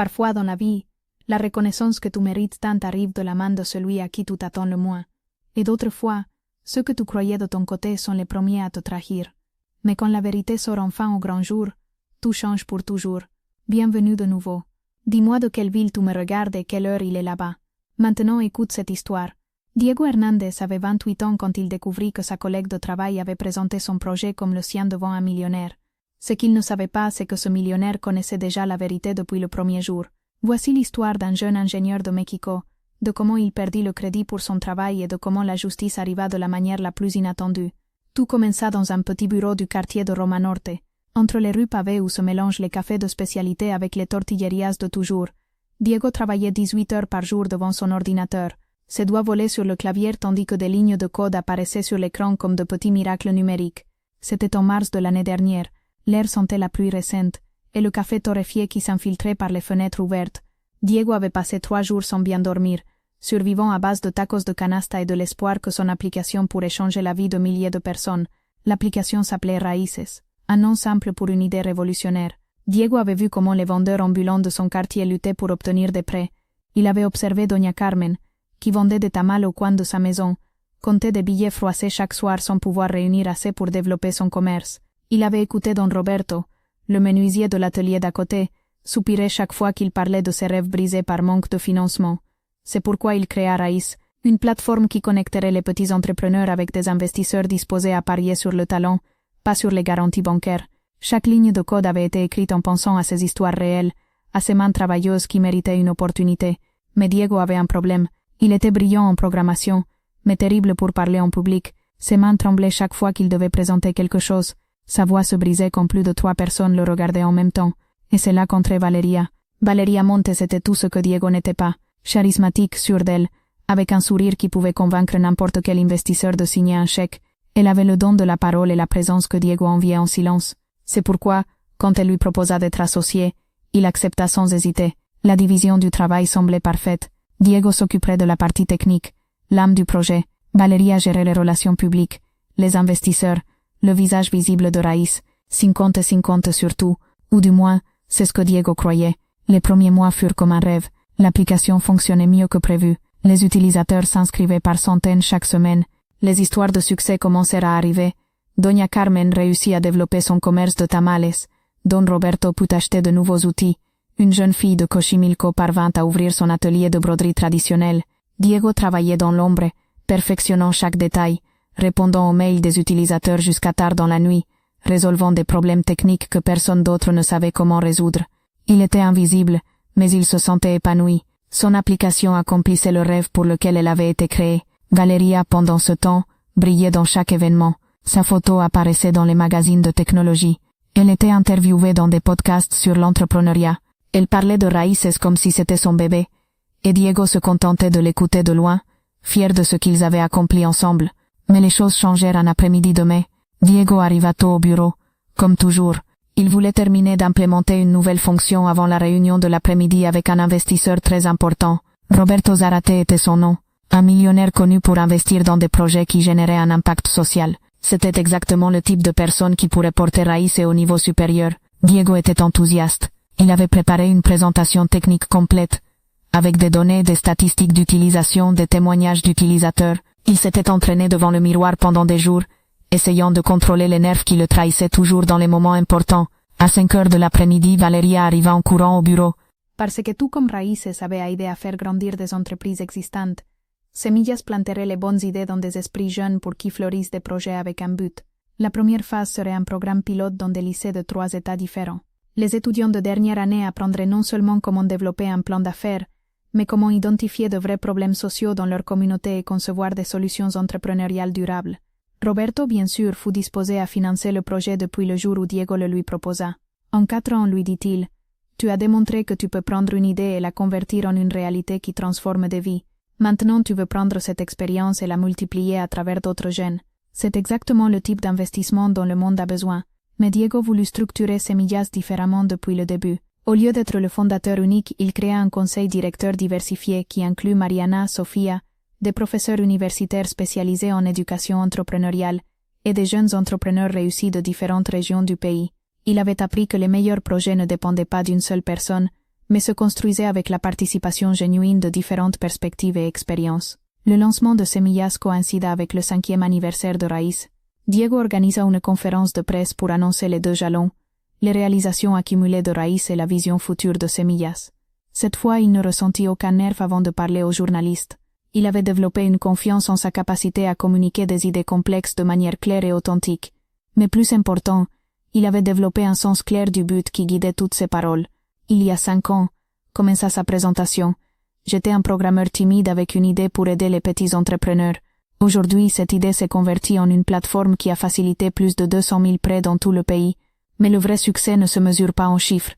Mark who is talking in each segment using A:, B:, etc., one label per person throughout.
A: Parfois dans la vie, la reconnaissance que tu mérites tant arrive de la main de celui à qui tu t'attends le moins. Et d'autres fois, ceux que tu croyais de ton côté sont les premiers à te trahir. Mais quand la vérité sort enfin au grand jour, tout change pour toujours. Bienvenue de nouveau. Dis-moi de quelle ville tu me regardes et quelle heure il est là-bas. Maintenant écoute cette histoire. Diego Hernandez avait 28 ans quand il découvrit que sa collègue de travail avait présenté son projet comme le sien devant un millionnaire. Ce qu'il ne savait pas, c'est que ce millionnaire connaissait déjà la vérité depuis le premier jour. Voici l'histoire d'un jeune ingénieur de Mexico, de comment il perdit le crédit pour son travail et de comment la justice arriva de la manière la plus inattendue. Tout commença dans un petit bureau du quartier de Roma Norte, entre les rues pavées où se mélangent les cafés de spécialité avec les tortillerias de toujours. Diego travaillait 18 heures par jour devant son ordinateur, ses doigts volaient sur le clavier tandis que des lignes de code apparaissaient sur l'écran comme de petits miracles numériques. C'était en mars de l'année dernière, l'air sentait la pluie récente, et le café torréfié qui s'infiltrait par les fenêtres ouvertes. Diego avait passé 3 jours sans bien dormir, survivant à base de tacos de canasta et de l'espoir que son application pourrait changer la vie de milliers de personnes. L'application s'appelait Raíces, un nom simple pour une idée révolutionnaire. Diego avait vu comment les vendeurs ambulants de son quartier luttaient pour obtenir des prêts. Il avait observé Doña Carmen, qui vendait des tamales au coin de sa maison, comptait des billets froissés chaque soir sans pouvoir réunir assez pour développer son commerce. Il avait écouté Don Roberto, le menuisier de l'atelier d'à côté, soupirer chaque fois qu'il parlait de ses rêves brisés par manque de financement. C'est pourquoi il créa Raíz, une plateforme qui connecterait les petits entrepreneurs avec des investisseurs disposés à parier sur le talent, pas sur les garanties bancaires. Chaque ligne de code avait été écrite en pensant à ces histoires réelles, à ces mains travailleuses qui méritaient une opportunité. Mais Diego avait un problème. Il était brillant en programmation, mais terrible pour parler en public. Ses mains tremblaient chaque fois qu'il devait présenter quelque chose. Sa voix se brisait quand plus de 3 personnes le regardaient en même temps. Et c'est là qu'entrait Valeria. Valeria Montes était tout ce que Diego n'était pas. Charismatique, sûre d'elle, avec un sourire qui pouvait convaincre n'importe quel investisseur de signer un chèque. Elle avait le don de la parole et la présence que Diego enviait en silence. C'est pourquoi, quand elle lui proposa d'être associé, il accepta sans hésiter. La division du travail semblait parfaite. Diego s'occuperait de la partie technique, l'âme du projet. Valeria gérait les relations publiques, les investisseurs, le visage visible de Raíz, 50-50 surtout, ou du moins, c'est ce que Diego croyait. Les premiers mois furent comme un rêve. L'application fonctionnait mieux que prévu. Les utilisateurs s'inscrivaient par centaines chaque semaine. Les histoires de succès commencèrent à arriver. Doña Carmen réussit à développer son commerce de tamales. Don Roberto put acheter de nouveaux outils. Une jeune fille de Xochimilco parvint à ouvrir son atelier de broderie traditionnelle. Diego travaillait dans l'ombre, perfectionnant chaque détail, répondant aux mails des utilisateurs jusqu'à tard dans la nuit, résolvant des problèmes techniques que personne d'autre ne savait comment résoudre. Il était invisible, mais il se sentait épanoui. Son application accomplissait le rêve pour lequel elle avait été créée. Valeria, pendant ce temps, brillait dans chaque événement. Sa photo apparaissait dans les magazines de technologie. Elle était interviewée dans des podcasts sur l'entrepreneuriat. Elle parlait de Raíces comme si c'était son bébé. Et Diego se contentait de l'écouter de loin, fier de ce qu'ils avaient accompli ensemble. Mais les choses changèrent un après-midi de mai. Diego arriva tôt au bureau. Comme toujours, il voulait terminer d'implémenter une nouvelle fonction avant la réunion de l'après-midi avec un investisseur très important. Roberto Zarate était son nom. Un millionnaire connu pour investir dans des projets qui généraient un impact social. C'était exactement le type de personne qui pourrait porter Raíces au niveau supérieur. Diego était enthousiaste. Il avait préparé une présentation technique complète, avec des données, des statistiques d'utilisation, des témoignages d'utilisateurs. Il s'était entraîné devant le miroir pendant des jours, essayant de contrôler les nerfs qui le trahissaient toujours dans les moments importants. À 5 heures de l'après-midi, Valeria arriva en courant au bureau. Parce que tú comme Raíces avait aidé à faire grandir des entreprises existantes, Semillas planterait les bonnes idées dans des esprits jeunes pour qui fleurissent des projets avec un but. La première phase serait un programme pilote dans des lycées de 3 États différents. Les étudiants de dernière année apprendraient non seulement comment développer un plan d'affaires, mais comment identifier de vrais problèmes sociaux dans leur communauté et concevoir des solutions entrepreneuriales durables. Roberto, bien sûr, fut disposé à financer le projet depuis le jour où Diego le lui proposa. En 4 ans, lui dit-il, tu as démontré que tu peux prendre une idée et la convertir en une réalité qui transforme des vies. Maintenant, tu veux prendre cette expérience et la multiplier à travers d'autres jeunes. C'est exactement le type d'investissement dont le monde a besoin. Mais Diego voulut structurer Semillas différemment depuis le début. Au lieu d'être le fondateur unique, il créa un conseil directeur diversifié qui inclut Mariana, Sofia, des professeurs universitaires spécialisés en éducation entrepreneuriale et des jeunes entrepreneurs réussis de différentes régions du pays. Il avait appris que les meilleurs projets ne dépendaient pas d'une seule personne, mais se construisait avec la participation genuine de différentes perspectives et expériences. Le lancement de Semillas coïncida avec le 5e anniversaire de Raíz. Diego organisa une conférence de presse pour annoncer les 2 jalons, les réalisations accumulées de Raíz et la vision future de Semillas. Cette fois, il ne ressentit aucun nerf avant de parler aux journalistes. Il avait développé une confiance en sa capacité à communiquer des idées complexes de manière claire et authentique. Mais plus important, il avait développé un sens clair du but qui guidait toutes ses paroles. Il y a 5 ans, commença sa présentation. J'étais un programmeur timide avec une idée pour aider les petits entrepreneurs. Aujourd'hui, cette idée s'est convertie en une plateforme qui a facilité plus de 200 000 prêts dans tout le pays. Mais le vrai succès ne se mesure pas en chiffres.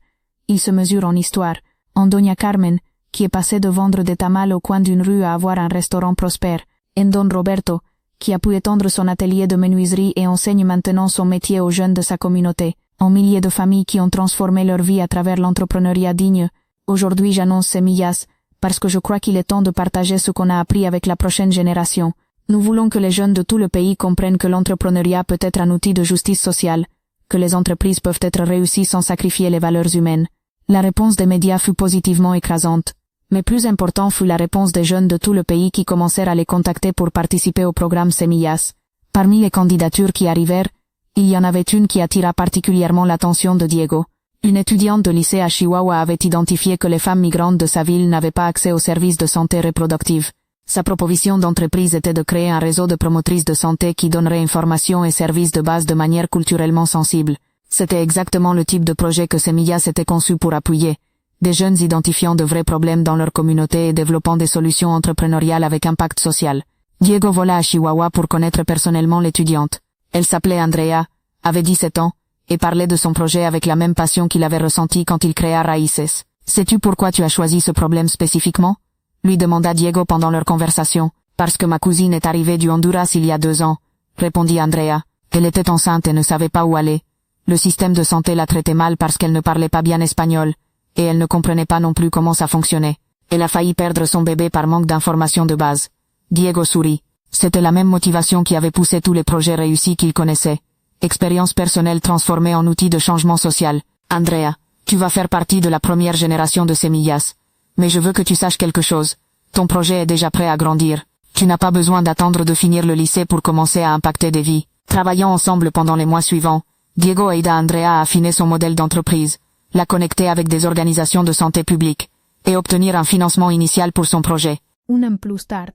A: Il se mesure en histoire. En Doña Carmen, qui est passée de vendre des tamales au coin d'une rue à avoir un restaurant prospère. En Don Roberto, qui a pu étendre son atelier de menuiserie et enseigne maintenant son métier aux jeunes de sa communauté. En milliers de familles qui ont transformé leur vie à travers l'entrepreneuriat digne. Aujourd'hui, j'annonce Semillas, parce que je crois qu'il est temps de partager ce qu'on a appris avec la prochaine génération. Nous voulons que les jeunes de tout le pays comprennent que l'entrepreneuriat peut être un outil de justice sociale, que les entreprises peuvent être réussies sans sacrifier les valeurs humaines. La réponse des médias fut positivement écrasante. Mais plus important fut la réponse des jeunes de tout le pays qui commencèrent à les contacter pour participer au programme Semillas. Parmi les candidatures qui arrivèrent, il y en avait une qui attira particulièrement l'attention de Diego. Une étudiante de lycée à Chihuahua avait identifié que les femmes migrantes de sa ville n'avaient pas accès aux services de santé reproductive. Sa proposition d'entreprise était de créer un réseau de promotrices de santé qui donnerait informations et services de base de manière culturellement sensible. C'était exactement le type de projet que Semillas était conçu pour appuyer. Des jeunes identifiant de vrais problèmes dans leur communauté et développant des solutions entrepreneuriales avec impact social. Diego vola à Chihuahua pour connaître personnellement l'étudiante. Elle s'appelait Andrea, avait 17 ans, et parlait de son projet avec la même passion qu'il avait ressentie quand il créa Raíces. Sais-tu pourquoi tu as choisi ce problème spécifiquement? Lui demanda Diego pendant leur conversation. Parce que ma cousine est arrivée du Honduras il y a 2 ans, répondit Andrea. Elle était enceinte et ne savait pas où aller. Le système de santé la traitait mal parce qu'elle ne parlait pas bien espagnol, et elle ne comprenait pas non plus comment ça fonctionnait. Elle a failli perdre son bébé par manque d'informations de base. Diego sourit. C'était la même motivation qui avait poussé tous les projets réussis qu'il connaissait. Expérience personnelle transformée en outil de changement social. Andrea, tu vas faire partie de la première génération de Semillas. Mais je veux que tu saches quelque chose. Ton projet est déjà prêt à grandir. Tu n'as pas besoin d'attendre de finir le lycée pour commencer à impacter des vies. Travaillant ensemble pendant les mois suivants, Diego aida Andrea à affiner son modèle d'entreprise, la connecter avec des organisations de santé publique, et obtenir un financement initial pour son projet. Un an plus tard,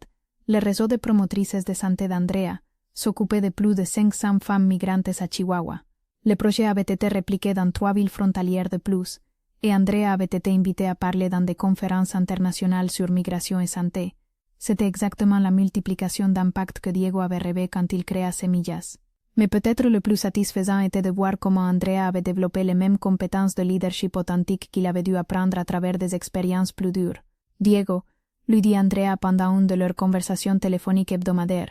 A: le réseau de promotrices de santé d'Andrea s'occupait de plus de 500 femmes migrantes à Chihuahua. Le projet avait été répliqué dans 3 villes frontalières de plus, et Andrea avait été invitée à parler dans des conférences internationales sur migration et santé. C'était exactement la multiplication d'impact que Diego avait rêvé quand il créa Semillas. Mais peut-être le plus satisfaisant était de voir comment Andrea avait développé les mêmes compétences de leadership authentique qu'il avait dû apprendre à travers des expériences plus dures. Diego, lui dit Andrea pendant une de leurs conversations téléphoniques hebdomadaires.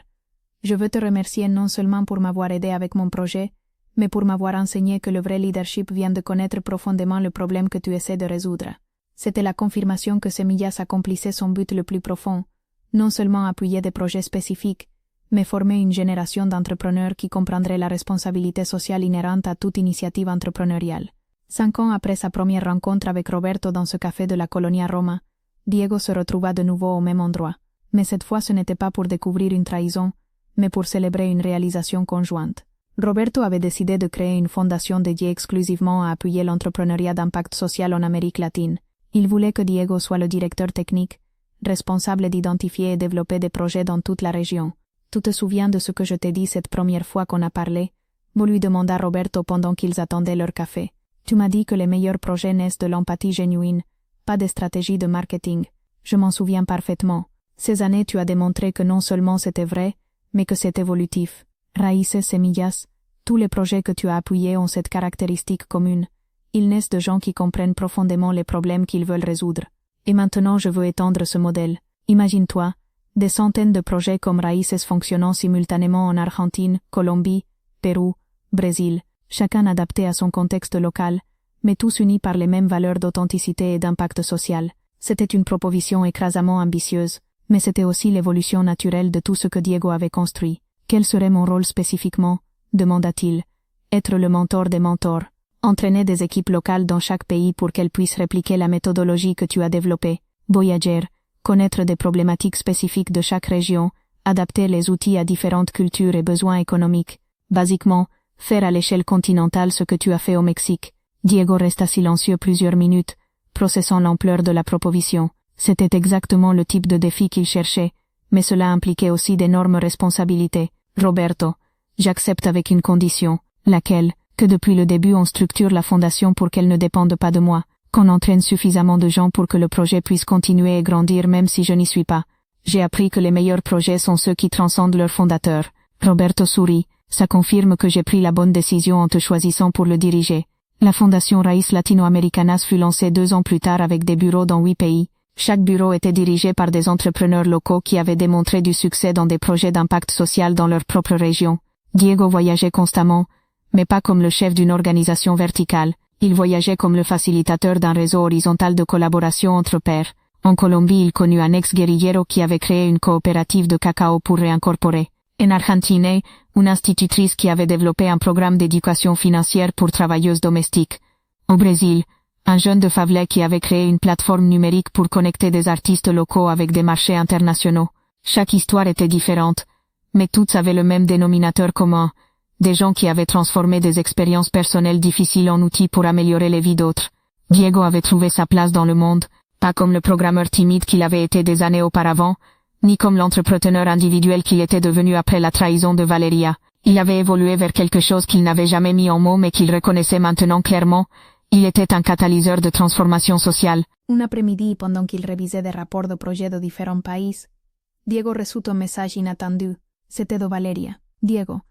A: Je veux te remercier non seulement pour m'avoir aidé avec mon projet, mais pour m'avoir enseigné que le vrai leadership vient de connaître profondément le problème que tu essaies de résoudre. C'était la confirmation que Semillas accomplissait son but le plus profond, non seulement appuyer des projets spécifiques, mais former une génération d'entrepreneurs qui comprendraient la responsabilité sociale inhérente à toute initiative entrepreneuriale. 5 ans après sa première rencontre avec Roberto dans ce café de la Colonia Roma, Diego se retrouva de nouveau au même endroit. Mais cette fois ce n'était pas pour découvrir une trahison, mais pour célébrer une réalisation conjointe. Roberto avait décidé de créer une fondation dédiée exclusivement à appuyer l'entrepreneuriat d'impact social en Amérique latine. Il voulait que Diego soit le directeur technique, responsable d'identifier et développer des projets dans toute la région. Tu te souviens de ce que je t'ai dit cette première fois qu'on a parlé? Vous lui demanda Roberto pendant qu'ils attendaient leur café. Tu m'as dit que les meilleurs projets naissent de l'empathie genuine, pas des stratégies de marketing. Je m'en souviens parfaitement. Ces années tu as démontré que non seulement c'était vrai, mais que c'est évolutif. Raíces, Semillas, tous les projets que tu as appuyés ont cette caractéristique commune. Ils naissent de gens qui comprennent profondément les problèmes qu'ils veulent résoudre. Et maintenant je veux étendre ce modèle. Imagine-toi, des centaines de projets comme Raíces fonctionnant simultanément en Argentine, Colombie, Pérou, Brésil, chacun adapté à son contexte local, mais tous unis par les mêmes valeurs d'authenticité et d'impact social. C'était une proposition écrasamment ambitieuse, mais c'était aussi l'évolution naturelle de tout ce que Diego avait construit. Quel serait mon rôle spécifiquement? Demanda-t-il. Être le mentor des mentors. Entraîner des équipes locales dans chaque pays pour qu'elles puissent répliquer la méthodologie que tu as développée. Voyager, connaître des problématiques spécifiques de chaque région, adapter les outils à différentes cultures et besoins économiques. Basiquement, faire à l'échelle continentale ce que tu as fait au Mexique. Diego resta silencieux plusieurs minutes, processant l'ampleur de la proposition. C'était exactement le type de défi qu'il cherchait, mais cela impliquait aussi d'énormes responsabilités. Roberto, j'accepte avec une condition, laquelle, que depuis le début on structure la fondation pour qu'elle ne dépende pas de moi, qu'on entraîne suffisamment de gens pour que le projet puisse continuer et grandir même si je n'y suis pas. J'ai appris que les meilleurs projets sont ceux qui transcendent leur fondateur. Roberto sourit, ça confirme que j'ai pris la bonne décision en te choisissant pour le diriger. La fondation Raíz Latinoamericanas fut lancée 2 ans plus tard avec des bureaux dans 8 pays. Chaque bureau était dirigé par des entrepreneurs locaux qui avaient démontré du succès dans des projets d'impact social dans leur propre région. Diego voyageait constamment, mais pas comme le chef d'une organisation verticale. Il voyageait comme le facilitateur d'un réseau horizontal de collaboration entre pairs. En Colombie, il connut un ex-guérillero qui avait créé une coopérative de cacao pour réincorporer. En Argentine, une institutrice qui avait développé un programme d'éducation financière pour travailleuses domestiques. Au Brésil, un jeune de favela qui avait créé une plateforme numérique pour connecter des artistes locaux avec des marchés internationaux. Chaque histoire était différente, mais toutes avaient le même dénominateur commun. Des gens qui avaient transformé des expériences personnelles difficiles en outils pour améliorer les vies d'autres. Diego avait trouvé sa place dans le monde, pas comme le programmeur timide qu'il avait été des années auparavant, ni comme l'entrepreneur individuel qu'il était devenu après la trahison de Valeria. Il avait évolué vers quelque chose qu'il n'avait jamais mis en mots mais qu'il reconnaissait maintenant clairement. Il était un catalyseur de transformation sociale.
B: Un après-midi, pendant qu'il révisait des rapports de projets de différents pays, Diego reçut un message inattendu. C'était de Valeria. Diego,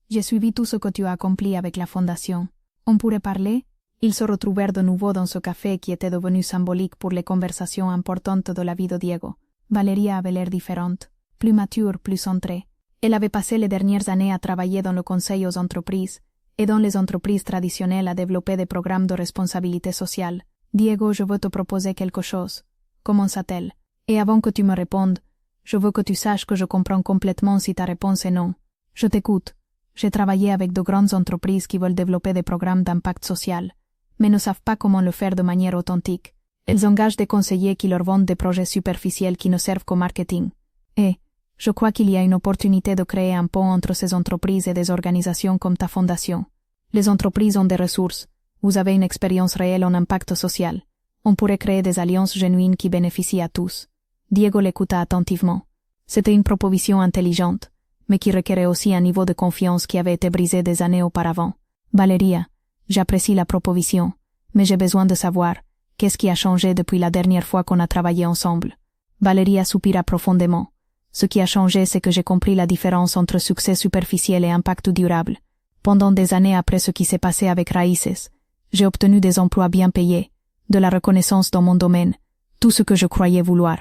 B: j'ai suivi tout ce que tu as accompli avec la fondation. On pourrait parler? Ils se retrouvèrent de nouveau dans ce café qui était devenu symbolique pour les conversations importantes de la vie de Diego. Valeria avait l'air différente, plus mature, plus centrée. Elle avait passé les dernières années à travailler dans le conseil aux entreprises, et dans les entreprises traditionnelles à développer des programmes de responsabilité sociale. Diego, je veux te proposer quelque chose. Commença-t-elle. Et avant que tu me répondes, je veux que tu saches que je comprends complètement si ta réponse est non. Je t'écoute. J'ai travaillé avec de grandes entreprises qui veulent développer des programmes d'impact social, mais ne savent pas comment le faire de manière authentique. Elles engagent des conseillers qui leur vendent des projets superficiels qui ne servent qu'au marketing. Et, je crois qu'il y a une opportunité de créer un pont entre ces entreprises et des organisations comme ta fondation. Les entreprises ont des ressources. Vous avez une expérience réelle en impact social. On pourrait créer des alliances genuines qui bénéficient à tous. Diego l'écouta attentivement. C'était une proposition intelligente, mais qui requérait aussi un niveau de confiance qui avait été brisé des années auparavant. Valeria, j'apprécie la proposition, mais j'ai besoin de savoir, qu'est-ce qui a changé depuis la dernière fois qu'on a travaillé ensemble? Valeria soupira profondément. Ce qui a changé, c'est que j'ai compris la différence entre succès superficiel et impact durable. Pendant des années après ce qui s'est passé avec Raíces, j'ai obtenu des emplois bien payés, de la reconnaissance dans mon domaine, tout ce que je croyais vouloir.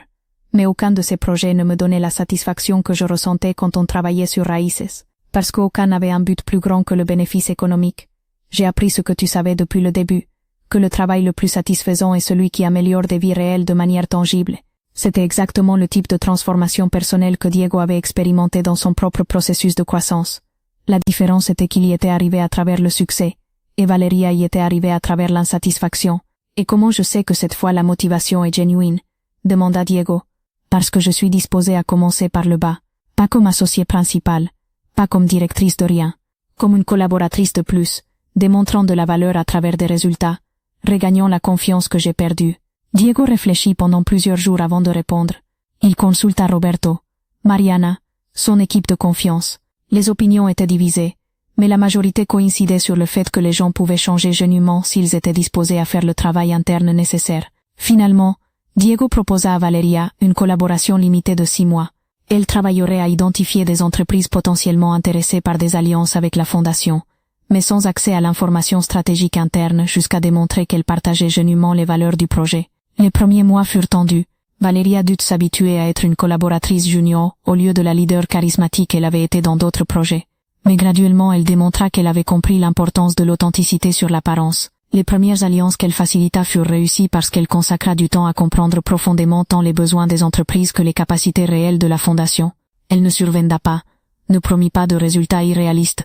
B: Mais aucun de ces projets ne me donnait la satisfaction que je ressentais quand on travaillait sur Raíces, parce qu'aucun n'avait un but plus grand que le bénéfice économique. J'ai appris ce que tu savais depuis le début, que le travail le plus satisfaisant est celui qui améliore des vies réelles de manière tangible. C'était exactement le type de transformation personnelle que Diego avait expérimenté dans son propre processus de croissance. La différence était qu'il y était arrivé à travers le succès, et Valeria y était arrivée à travers l'insatisfaction. Et comment je sais que cette fois la motivation est genuine? Demanda Diego. Parce que je suis disposée à commencer par le bas, pas comme associée principale, pas comme directrice de rien, comme une collaboratrice de plus, démontrant de la valeur à travers des résultats, regagnant la confiance que j'ai perdue. Diego réfléchit pendant plusieurs jours avant de répondre. Il consulta Roberto, Mariana, son équipe de confiance. Les opinions étaient divisées, mais la majorité coïncidait sur le fait que les gens pouvaient changer genuinement s'ils étaient disposés à faire le travail interne nécessaire. Finalement, Diego proposa à Valeria une collaboration limitée de 6 mois. Elle travaillerait à identifier des entreprises potentiellement intéressées par des alliances avec la fondation, mais sans accès à l'information stratégique interne jusqu'à démontrer qu'elle partageait genuinement les valeurs du projet. Les premiers mois furent tendus. Valeria dut s'habituer à être une collaboratrice junior au lieu de la leader charismatique qu'elle avait été dans d'autres projets. Mais graduellement elle démontra qu'elle avait compris l'importance de l'authenticité sur l'apparence. Les premières alliances qu'elle facilita furent réussies parce qu'elle consacra du temps à comprendre profondément tant les besoins des entreprises que les capacités réelles de la fondation. Elle ne survenda pas, ne promit pas de résultats irréalistes,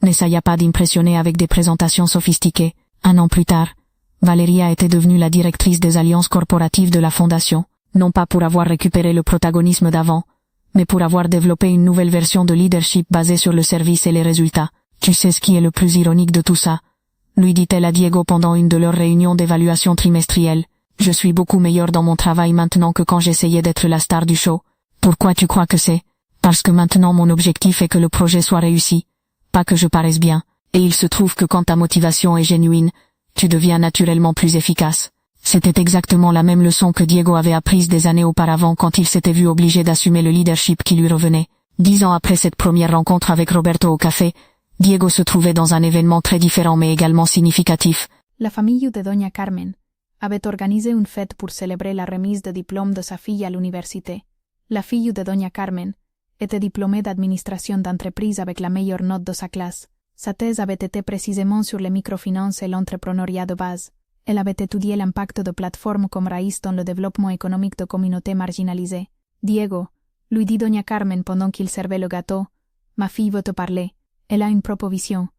B: n'essaya pas d'impressionner avec des présentations sophistiquées. Un an plus tard, Valeria était devenue la directrice des alliances corporatives de la fondation, non pas pour avoir récupéré le protagonisme d'avant, mais pour avoir développé une nouvelle version de leadership basée sur le service et les résultats. Tu sais ce qui est le plus ironique de tout ça? Lui dit-elle à Diego pendant une de leurs réunions d'évaluation trimestrielle. Je suis beaucoup meilleure dans mon travail maintenant que quand j'essayais d'être la star du show. Pourquoi tu crois que c'est? Parce que maintenant mon objectif est que le projet soit réussi. Pas que je paraisse bien. Et il se trouve que quand ta motivation est genuine, tu deviens naturellement plus efficace. C'était exactement la même leçon que Diego avait apprise des années auparavant quand il s'était vu obligé d'assumer le leadership qui lui revenait. 10 ans après cette première rencontre avec Roberto au café, Diego se trouvait dans un événement très différent mais également significatif.
A: La famille de Doña Carmen avait organisé une fête pour célébrer la remise de diplôme de sa fille à l'université. La fille de Doña Carmen était diplômée d'administration d'entreprise avec la meilleure note de sa classe. Sa thèse avait été précisément sur les microfinances et l'entrepreneuriat de base. Elle avait étudié l'impact de plateformes comme Raíz dans le développement économique de communautés marginalisées. Diego, lui dit Doña Carmen pendant qu'il servait le gâteau, ma fille veut te parler. Elle a une proposition.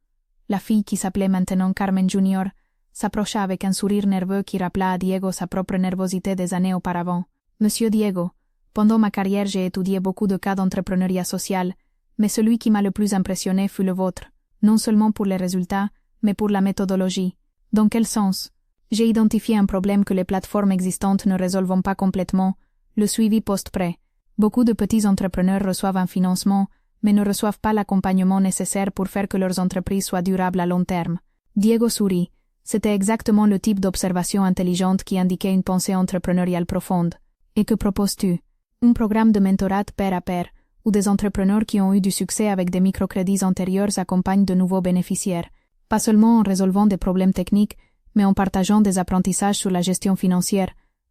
A: La fille, qui s'appelait maintenant Carmen Junior, s'approcha avec un sourire nerveux qui rappela à Diego sa propre nervosité des années auparavant. Monsieur Diego, pendant ma carrière j'ai étudié beaucoup de cas d'entrepreneuriat social, mais celui qui m'a le plus impressionné fut le vôtre, non seulement pour les résultats, mais pour la méthodologie. Dans quel sens? J'ai identifié un problème que les plateformes existantes ne résolvent pas complètement, le suivi post-prêt. Beaucoup de petits entrepreneurs reçoivent un financement, mais ne reçoivent pas l'accompagnement nécessaire pour faire que leurs entreprises soient durables à long terme. Diego sourit. C'était exactement le type d'observation intelligente qui indiquait une pensée entrepreneuriale profonde. Et que proposes-tu? Un programme de mentorat pair à pair, où des entrepreneurs qui ont eu du succès avec des microcrédits antérieurs accompagnent de nouveaux bénéficiaires, pas seulement en résolvant des problèmes techniques, mais en partageant des apprentissages sur la gestion financière,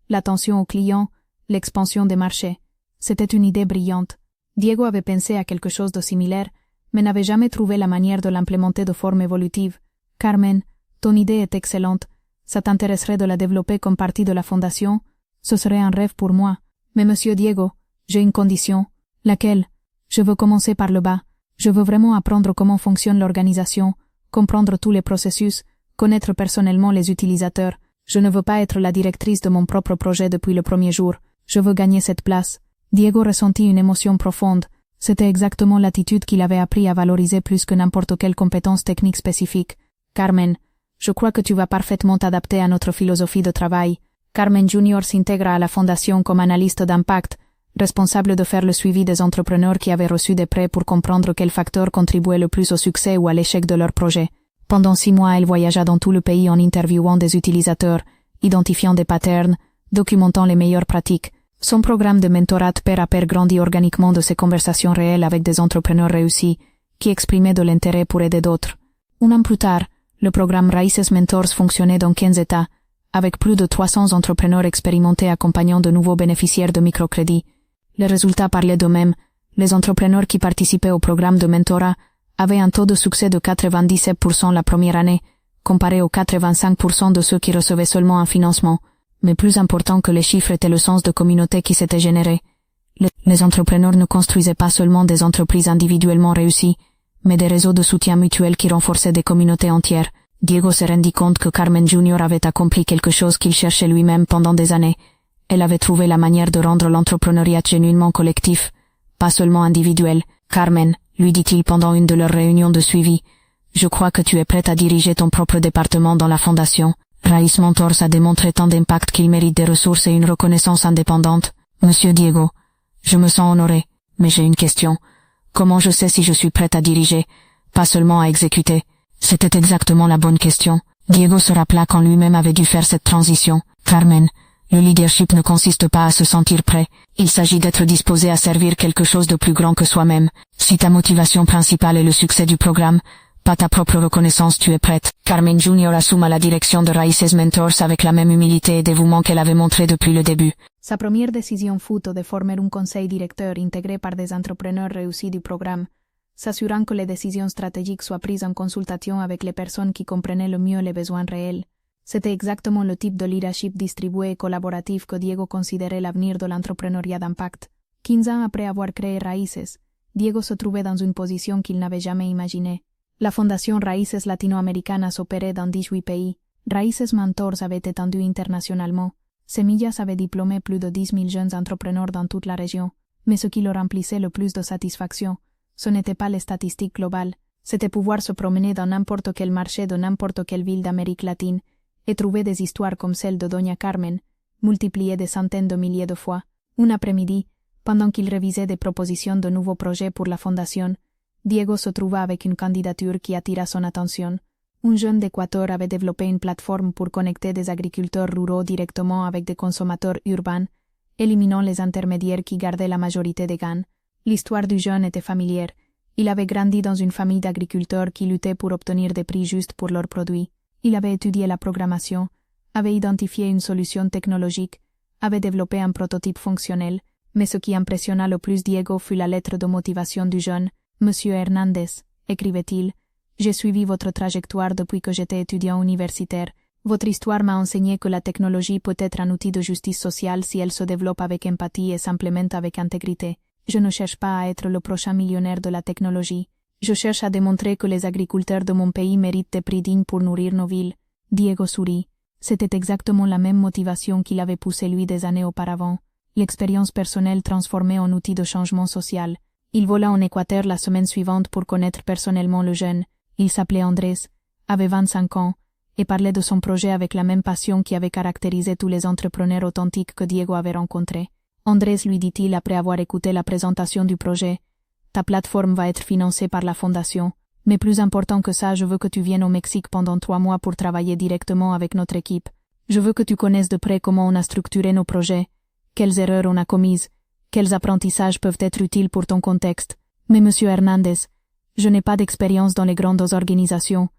A: l'attention aux clients, l'expansion des marchés. C'était une idée brillante. Diego avait pensé à quelque chose de similaire, mais n'avait jamais trouvé la manière de l'implémenter de forme évolutive. Carmen, ton idée est excellente. Ça t'intéresserait de la développer comme partie de la fondation? Ce serait un rêve pour moi. Mais monsieur Diego, j'ai une condition. Laquelle? Je veux commencer par le bas. Je veux vraiment apprendre comment fonctionne l'organisation, comprendre tous les processus, connaître personnellement les utilisateurs. Je ne veux pas être la directrice de mon propre projet depuis le premier jour. Je veux gagner cette place. Diego ressentit une émotion profonde. C'était exactement l'attitude qu'il avait appris à valoriser plus que n'importe quelle compétence technique spécifique. Carmen, je crois que tu vas parfaitement t'adapter à notre philosophie de travail. Carmen Junior s'intègre à la fondation comme analyste d'impact, responsable de faire le suivi des entrepreneurs qui avaient reçu des prêts pour comprendre quels facteurs contribuaient le plus au succès ou à l'échec de leur projet. Pendant 6 mois, elle voyagea dans tout le pays en interviewant des utilisateurs, identifiant des patterns, documentant les meilleures pratiques. Son programme de mentorat pair à pair grandit organiquement de ces conversations réelles avec des entrepreneurs réussis, qui exprimaient de l'intérêt pour aider d'autres. Un an plus tard, le programme Raíces Mentors fonctionnait dans 15 États, avec plus de 300 entrepreneurs expérimentés accompagnant de nouveaux bénéficiaires de microcrédits. Les résultats parlaient d'eux-mêmes. Les entrepreneurs qui participaient au programme de mentorat avaient un taux de succès de 97% la première année, comparé aux 85% de ceux qui recevaient seulement un financement. Mais plus important que les chiffres était le sens de communauté qui s'était généré. Les entrepreneurs ne construisaient pas seulement des entreprises individuellement réussies, mais des réseaux de soutien mutuel qui renforçaient des communautés entières. Diego se rendit compte que Carmen Junior avait accompli quelque chose qu'il cherchait lui-même pendant des années. Elle avait trouvé la manière de rendre l'entrepreneuriat genuinement collectif, pas seulement individuel. Carmen, lui dit-il pendant une de leurs réunions de suivi, je crois que tu es prête à diriger ton propre département dans la fondation. Raíces Mentors a démontré tant d'impact qu'il mérite des ressources et une reconnaissance indépendante. Monsieur Diego, je me sens honoré, mais j'ai une question. Comment je sais si je suis prête à diriger, pas seulement à exécuter? C'était exactement la bonne question. Diego se rappela quand lui-même avait dû faire cette transition. Carmen, le leadership ne consiste pas à se sentir prêt. Il s'agit d'être disposé à servir quelque chose de plus grand que soi-même. Si ta motivation principale est le succès du programme, pas ta propre reconnaissance, tu es prête. Carmen Junior assume à la direction de Raíces Mentors avec la même humilité et dévouement qu'elle avait montré depuis le début. Sa première décision fut de former un conseil directeur intégré par des entrepreneurs réussis du programme, s'assurant que les décisions stratégiques soient prises en consultation avec les personnes qui comprenaient le mieux les besoins réels. C'était exactement le type de leadership distribué et collaboratif que Diego considérait l'avenir de l'entrepreneuriat d'impact. 15 ans après avoir créé Raíces, Diego se trouvait dans une position qu'il n'avait jamais imaginée. La Fondation Raíces Latinoamericanas opérait dans 18 pays. Raíces Mentors avait étendu internationalement. Semillas avait diplômé plus de 10 000 jeunes entrepreneurs dans toute la région. Mais ce qui leur remplissait le plus de satisfaction, ce n'était pas les statistiques globales, c'était pouvoir se promener dans n'importe quel marché de n'importe quelle ville d'Amérique latine et trouver des histoires comme celle de Doña Carmen, multipliées des centaines de milliers de fois. Un après-midi, pendant qu'il révisait des propositions de nouveaux projets pour la fondation, Diego se trouva avec une candidature qui attira son attention. Un jeune d'Équateur avait développé une plateforme pour connecter des agriculteurs ruraux directement avec des consommateurs urbains, éliminant les intermédiaires qui gardaient la majorité des gains. L'histoire du jeune était familière. Il avait grandi dans une famille d'agriculteurs qui luttaient pour obtenir des prix justes pour leurs produits. Il avait étudié la programmation, avait identifié une solution technologique, avait développé un prototype fonctionnel, mais ce qui impressionna le plus Diego fut la lettre de motivation du jeune. « Monsieur Hernandez, écrivait-il, j'ai suivi votre trajectoire depuis que j'étais étudiant universitaire. Votre histoire m'a enseigné que la technologie peut être un outil de justice sociale si elle se développe avec empathie et s'implémente avec intégrité. Je ne cherche pas à être le prochain millionnaire de la technologie. Je cherche à démontrer que les agriculteurs de mon pays méritent des prix dignes pour nourrir nos villes. » Diego sourit. C'était exactement la même motivation qui l'avait poussé lui des années auparavant. L'expérience personnelle transformée en outil de changement social. Il vola en Équateur la semaine suivante pour connaître personnellement le jeune. Il s'appelait Andrés, avait 25 ans, et parlait de son projet avec la même passion qui avait caractérisé tous les entrepreneurs authentiques que Diego avait rencontrés. Andrés, lui dit-il après avoir écouté la présentation du projet, « Ta plateforme va être financée par la fondation, mais plus important que ça, je veux que tu viennes au Mexique pendant 3 mois pour travailler directement avec notre équipe. Je veux que tu connaisses de près comment on a structuré nos projets, quelles erreurs on a commises, quels apprentissages peuvent être utiles pour ton contexte. Mais monsieur Hernandez, je n'ai pas d'expérience dans les grandes organisations.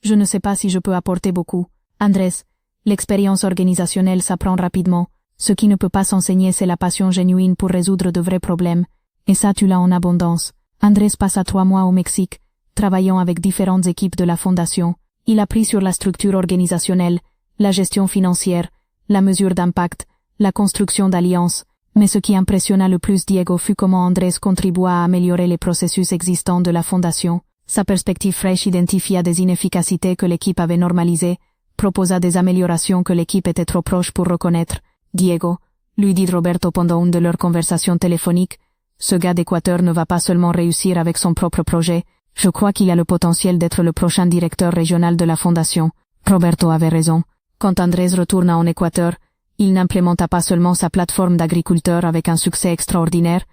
A: Je ne sais pas si je peux apporter beaucoup. Andrés, l'expérience organisationnelle s'apprend rapidement. Ce qui ne peut pas s'enseigner, c'est la passion genuine pour résoudre de vrais problèmes. Et ça, tu l'as en abondance. » Andrés passa 3 mois au Mexique, travaillant avec différentes équipes de la fondation. Il apprit sur la structure organisationnelle, la gestion financière, la mesure d'impact, la construction d'alliances. Mais ce qui impressionna le plus Diego fut comment Andrés contribua à améliorer les processus existants de la fondation. Sa perspective fraîche identifia des inefficacités que l'équipe avait normalisées, proposa des améliorations que l'équipe était trop proche pour reconnaître. Diego, lui dit Roberto pendant une de leurs conversations téléphoniques, ce gars d'Équateur ne va pas seulement réussir avec son propre projet, je crois qu'il a le potentiel d'être le prochain directeur régional de la fondation. Roberto avait raison. Quand Andrés retourna en Équateur, il n'implémenta pas seulement sa plateforme d'agriculteurs avec un succès extraordinaire,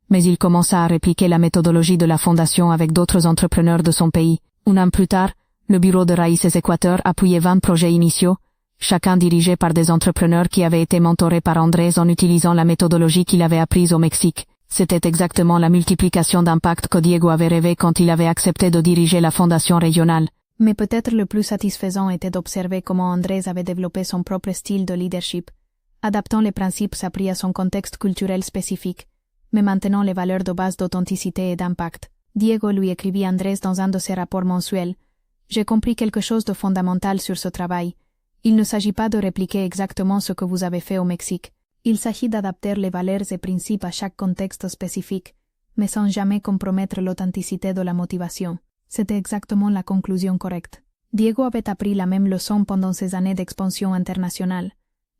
A: mais il commença à répliquer la méthodologie de la fondation avec d'autres entrepreneurs de son pays. Un an plus tard, le bureau de Raíces Équateur appuyait 20 projets initiaux, chacun dirigé par des entrepreneurs qui avaient été mentorés par Andrés en utilisant la méthodologie qu'il avait apprise au Mexique. C'était exactement la multiplication d'impact que Diego avait rêvé quand il avait accepté de diriger la fondation régionale. Mais peut-être le plus satisfaisant était d'observer comment Andrés avait développé son propre style de leadership, adaptant les principes appris à son contexte culturel spécifique, mais maintenant les valeurs de base d'authenticité et d'impact. Diego lui écrivit Andrés dans un de ses rapports mensuels. « J'ai compris quelque chose de fondamental sur ce travail. Il ne s'agit pas de répliquer exactement ce que vous avez fait au Mexique. Il s'agit d'adapter les valeurs et principes à chaque contexte spécifique, mais sans jamais compromettre l'authenticité de la motivation. » C'était exactement la conclusion correcte. Diego avait appris la même leçon pendant ses années d'expansion internationale.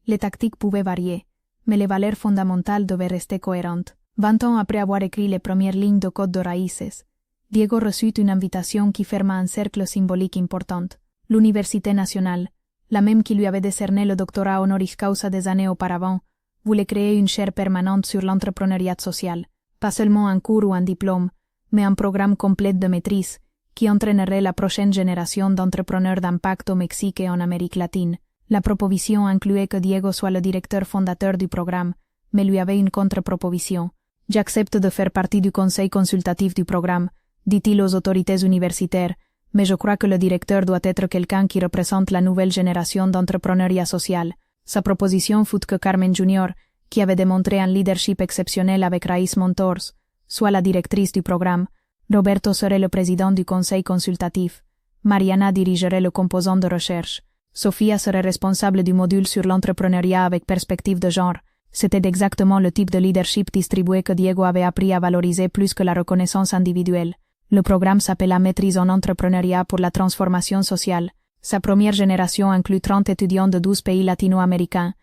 A: Les tactiques pouvaient varier, mais les valeurs fondamentales devaient rester cohérentes. 20 ans après avoir écrit les premières lignes de code de Raíces, Diego reçut une invitation qui ferma un cercle symbolique important. L'Université nationale, la même qui lui avait décerné le doctorat honoris causa des années auparavant, voulait créer une chaire permanente sur l'entrepreneuriat social. Pas seulement un cours ou un diplôme, mais un programme complet de maîtrise, qui entraînerait la prochaine génération d'entrepreneurs d'impact au Mexique et en Amérique latine. La proposition incluait que Diego soit le directeur fondateur du programme, mais lui avait une contre-proposition. « J'accepte de faire partie du conseil consultatif du programme, dit-il aux autorités universitaires, mais je crois que le directeur doit être quelqu'un qui représente la nouvelle génération d'entrepreneuriat social. » Sa proposition fut que Carmen Jr., qui avait démontré un leadership exceptionnel avec Raíces Mentors, soit la directrice du programme. Roberto serait le président du conseil consultatif. Mariana dirigerait le composant de recherche. Sofia serait responsable du module sur l'entrepreneuriat avec perspective de genre. C'était exactement le type de leadership distribué que Diego avait appris à valoriser plus que la reconnaissance individuelle. Le programme s'appela Maîtrise en entrepreneuriat pour la transformation sociale. Sa première génération inclut 30 étudiants de 12 pays latino-américains,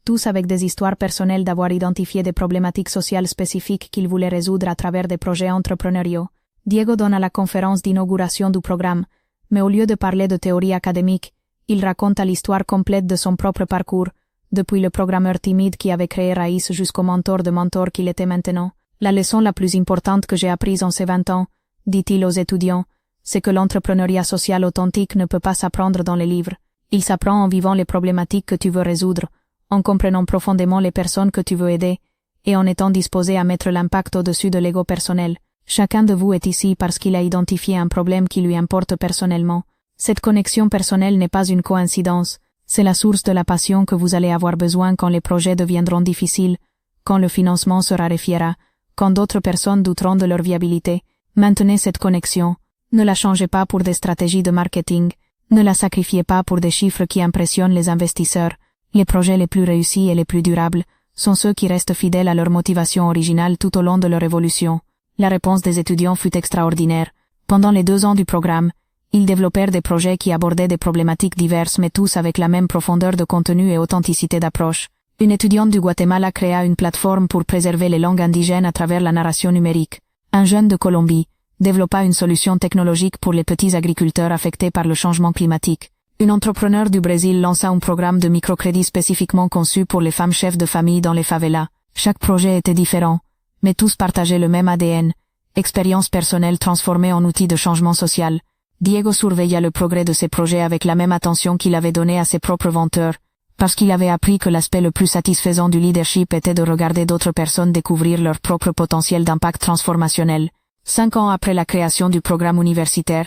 A: tous avec des histoires personnelles d'avoir identifié des problématiques sociales spécifiques qu'ils voulaient résoudre à travers des projets entrepreneuriaux. Diego donne la conférence d'inauguration du programme, mais au lieu de parler de théorie académique, il raconte l'histoire complète de son propre parcours, depuis le programmeur timide qui avait créé Raïs jusqu'au mentor de mentor qu'il était maintenant. La leçon la plus importante que j'ai apprise en ces 20 ans, dit-il aux étudiants, c'est que l'entrepreneuriat social authentique ne peut pas s'apprendre dans les livres. Il s'apprend en vivant les problématiques que tu veux résoudre, en comprenant profondément les personnes que tu veux aider, et en étant disposé à mettre l'impact au-dessus de l'ego personnel. Chacun de vous est ici parce qu'il a identifié un problème qui lui importe personnellement. Cette connexion personnelle n'est pas une coïncidence, c'est la source de la passion que vous allez avoir besoin quand les projets deviendront difficiles, quand le financement se raréfiera, quand d'autres personnes douteront de leur viabilité. Maintenez cette connexion. Ne la changez pas pour des stratégies de marketing, ne la sacrifiez pas pour des chiffres qui impressionnent les investisseurs. Les projets les plus réussis et les plus durables sont ceux qui restent fidèles à leur motivation originale tout au long de leur évolution. La réponse des étudiants fut extraordinaire. Pendant les 2 ans du programme, ils développèrent des projets qui abordaient des problématiques diverses mais tous avec la même profondeur de contenu et authenticité d'approche. Une étudiante du Guatemala créa une plateforme pour préserver les langues indigènes à travers la narration numérique. Un jeune de Colombie développa une solution technologique pour les petits agriculteurs affectés par le changement climatique. Une entrepreneur du Brésil lança un programme de microcrédit spécifiquement conçu pour les femmes chefs de famille dans les favelas. Chaque projet était différent, mais tous partageaient le même ADN, expérience personnelle transformée en outil de changement social. Diego surveilla le progrès de ses projets avec la même attention qu'il avait donnée à ses propres venteurs, parce qu'il avait appris que l'aspect le plus satisfaisant du leadership était de regarder d'autres personnes découvrir leur propre potentiel d'impact transformationnel. 5 ans après la création du programme universitaire,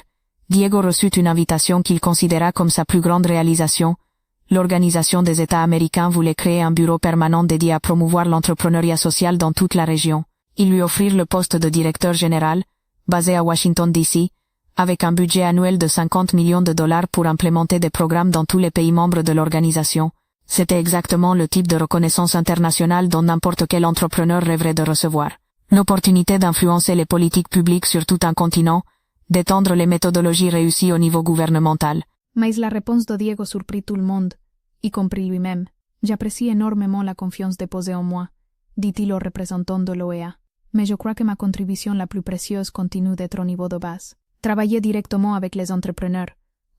A: Diego reçut une invitation qu'il considéra comme sa plus grande réalisation. L'Organisation des États américains voulait créer un bureau permanent dédié à promouvoir l'entrepreneuriat social dans toute la région. Ils lui offrirent le poste de directeur général, basé à Washington D.C., avec un budget annuel de 50 millions de dollars pour implémenter des programmes dans tous les pays membres de l'organisation. C'était exactement le type de reconnaissance internationale dont n'importe quel entrepreneur rêverait de recevoir. L'opportunité d'influencer les politiques publiques sur tout un continent, d'étendre les méthodologies réussies au niveau gouvernemental. Mais la réponse de Diego surprit tout le monde, y compris lui-même. J'apprécie énormément la confiance déposée en moi, dit-il au représentant de l'OEA. Mais je crois que ma contribution la plus précieuse continue d'être au niveau de base. Travailler directement avec les entrepreneurs,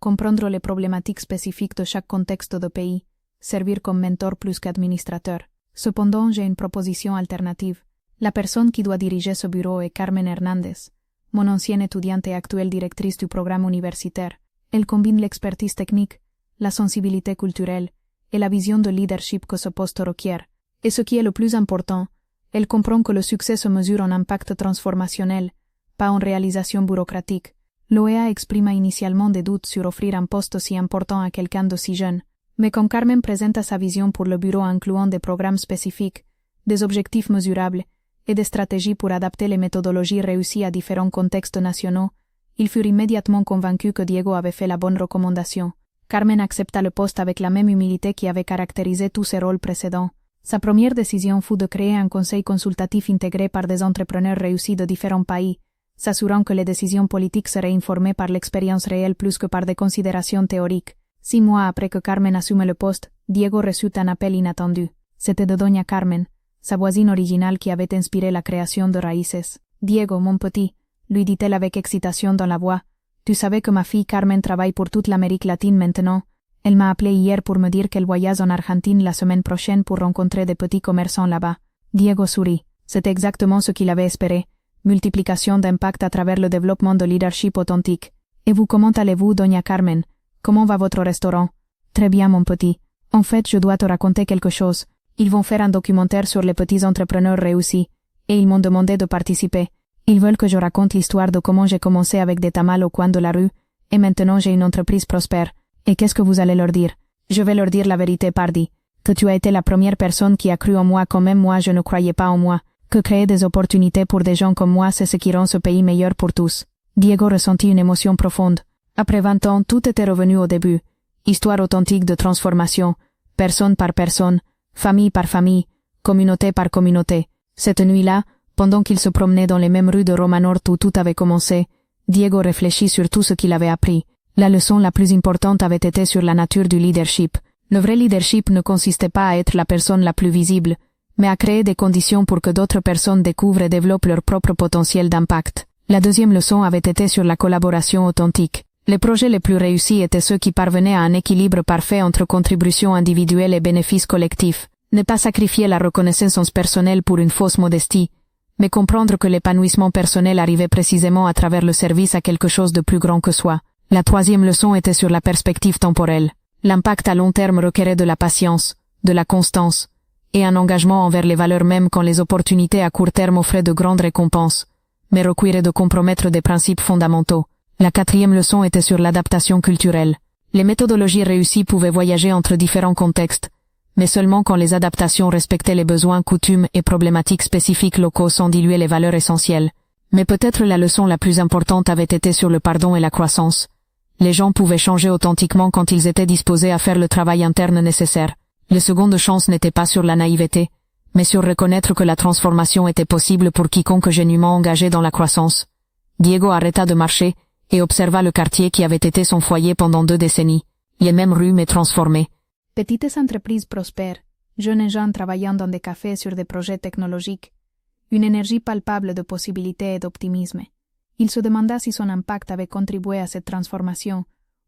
A: comprendre les problématiques spécifiques de chaque contexte de pays, servir comme mentor plus qu'administrateur. Cependant, j'ai une proposition alternative. La personne qui doit diriger ce bureau est Carmen Hernández, mon ancienne étudiante et actuelle directrice du programme universitaire. Elle combine l'expertise technique, la sensibilité culturelle et la vision de leadership que ce poste requiert. Et ce qui est le plus important, elle comprend que le succès se mesure en impact transformationnel, pas en réalisation bureaucratique. L'OEA exprima initialement des doutes sur offrir un poste si important à quelqu'un de si jeune. Mais quand Carmen présenta sa vision pour le bureau incluant des programmes spécifiques, des objectifs mesurables et des stratégies pour adapter les méthodologies réussies à différents contextes nationaux, il fut immédiatement convaincu que Diego avait fait la bonne recommandation. Carmen accepta le poste avec la même humilité qui avait caractérisé tous ses rôles précédents. Sa première décision fut de créer un conseil consultatif intégré par des entrepreneurs réussis de différents pays, s'assurant que les décisions politiques seraient informées par l'expérience réelle plus que par des considérations théoriques. 6 mois après que Carmen assume le poste, Diego reçut un appel inattendu. C'était de Doña Carmen, sa voisine originale qui avait inspiré la création de Raíces. « Diego, mon petit », lui dit-elle avec excitation dans la voix, « tu savais que ma fille Carmen travaille pour toute l'Amérique latine maintenant. Elle m'a appelé hier pour me dire qu'elle voyage en Argentine la semaine prochaine pour rencontrer des petits commerçants là-bas. » Diego sourit. C'était exactement ce qu'il avait espéré. Multiplication d'impact à travers le développement de leadership authentique. « Et vous, comment allez-vous, Doña Carmen? Comment va votre restaurant? » « Très bien, mon petit. En fait, je dois te raconter quelque chose. Ils vont faire un documentaire sur les petits entrepreneurs réussis, et ils m'ont demandé de participer. Ils veulent que je raconte l'histoire de comment j'ai commencé avec des tamales au coin de la rue, et maintenant j'ai une entreprise prospère. Et qu'est-ce que vous allez leur dire? Je vais leur dire la vérité, pardi. Que tu as été la première personne qui a cru en moi quand même moi je ne croyais pas en moi. Que créer des opportunités pour des gens comme moi c'est ce qui rend ce pays meilleur pour tous. Diego ressentit une émotion profonde. Après 20 ans, tout était revenu au début. Histoire authentique de transformation, personne par personne, famille par famille, communauté par communauté. Cette nuit-là, pendant qu'il se promenait dans les mêmes rues de Roma Nord où tout avait commencé,
B: Diego réfléchit sur tout ce qu'il avait appris. La leçon la plus importante avait été sur la nature du leadership. Le vrai leadership ne consistait pas à être la personne la plus visible, mais à créer des conditions pour que d'autres personnes découvrent et développent leur propre potentiel d'impact. La deuxième leçon avait été sur la collaboration authentique. Les projets les plus réussis étaient ceux qui parvenaient à un équilibre parfait entre contributions individuelles et bénéfices collectifs. Ne pas sacrifier la reconnaissance personnelle pour une fausse modestie, mais comprendre que l'épanouissement personnel arrivait précisément à travers le service à quelque chose de plus grand que soi. La troisième leçon était sur la perspective temporelle. L'impact à long terme requérait de la patience, de la constance, et un engagement envers les valeurs mêmes quand les opportunités à court terme offraient de grandes récompenses, mais requieraient de compromettre des principes fondamentaux. La quatrième leçon était sur l'adaptation culturelle. Les méthodologies réussies pouvaient voyager entre différents contextes, mais seulement quand les adaptations respectaient les besoins, coutumes et problématiques spécifiques locaux sans diluer les valeurs essentielles. Mais peut-être la leçon la plus importante avait été sur le pardon et la croissance. Les gens pouvaient changer authentiquement quand ils étaient disposés à faire le travail interne nécessaire. Les secondes chances n'étaient pas sur la naïveté, mais sur reconnaître que la transformation était possible pour quiconque genuinement engagé dans la croissance. Diego arrêta de marcher et observa le quartier qui avait été son foyer pendant 2 décennies. Les mêmes rues mais transformées.
A: Petites entreprises prospères, jeunes gens travaillant dans des cafés sur des projets technologiques, une énergie palpable de possibilités et d'optimisme. Il se demanda si son impact avait contribué à cette transformation,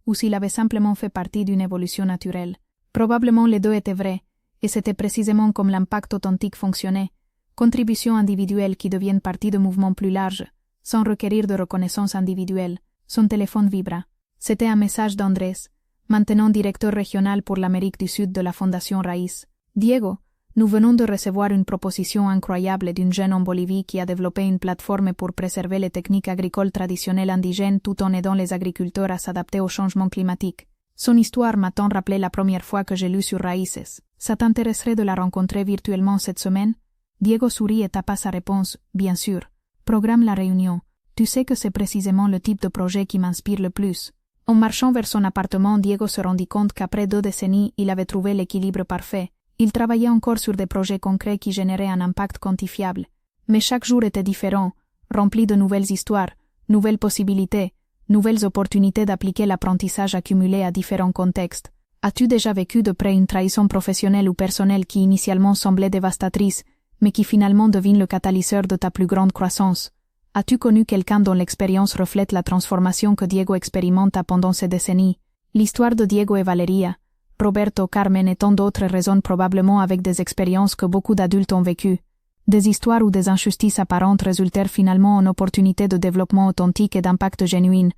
A: ou s'il avait simplement fait partie d'une évolution naturelle. Probablement les deux étaient vrais, et c'était précisément comme l'impact authentique fonctionnait, contributions individuelles qui deviennent partie de mouvements plus larges, sans requérir de reconnaissance individuelle. Son téléphone vibra. C'était un message d'Andrés, maintenant directeur régional pour l'Amérique du Sud de la Fondation Raíz. Diego, nous venons de recevoir une proposition incroyable d'une jeune en Bolivie qui a développé une plateforme pour préserver les techniques agricoles traditionnelles indigènes tout en aidant les agriculteurs à s'adapter au changement climatique. Son histoire m'a tant rappelé la première fois que j'ai lu sur Raíces. Ça t'intéresserait de la rencontrer virtuellement cette semaine? Diego sourit et tapa sa réponse, bien sûr. Programme la réunion. Tu sais que c'est précisément le type de projet qui m'inspire le plus. En marchant vers son appartement, Diego se rendit compte qu'après 2 décennies, il avait trouvé l'équilibre parfait. Il travaillait encore sur des projets concrets qui généraient un impact quantifiable. Mais chaque jour était différent, rempli de nouvelles histoires, nouvelles possibilités, nouvelles opportunités d'appliquer l'apprentissage accumulé à différents contextes. As-tu déjà vécu de près une trahison professionnelle ou personnelle qui initialement semblait dévastatrice, mais qui finalement devient le catalyseur de ta plus grande croissance? As-tu connu quelqu'un dont l'expérience reflète la transformation que Diego expérimenta pendant ces décennies? L'histoire de Diego et Valeria, Roberto, Carmen et tant d'autres résonnent probablement avec des expériences que beaucoup d'adultes ont vécues. Des histoires où des injustices apparentes résultèrent finalement en opportunités de développement authentique et d'impact genuine.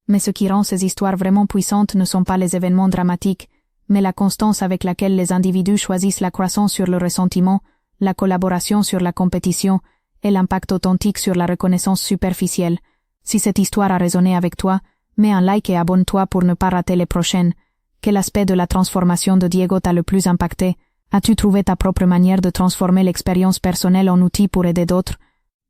A: Mais ce qui rend ces histoires vraiment puissantes ne sont pas les événements dramatiques, mais la constance avec laquelle les individus choisissent la croissance sur le ressentiment, la collaboration sur la compétition, et l'impact authentique sur la reconnaissance superficielle. Si cette histoire a résonné avec toi, mets un like et abonne-toi pour ne pas rater les prochaines. Quel aspect de la transformation de Diego t'a le plus impacté? As-tu trouvé ta propre manière de transformer l'expérience personnelle en outil pour aider d'autres?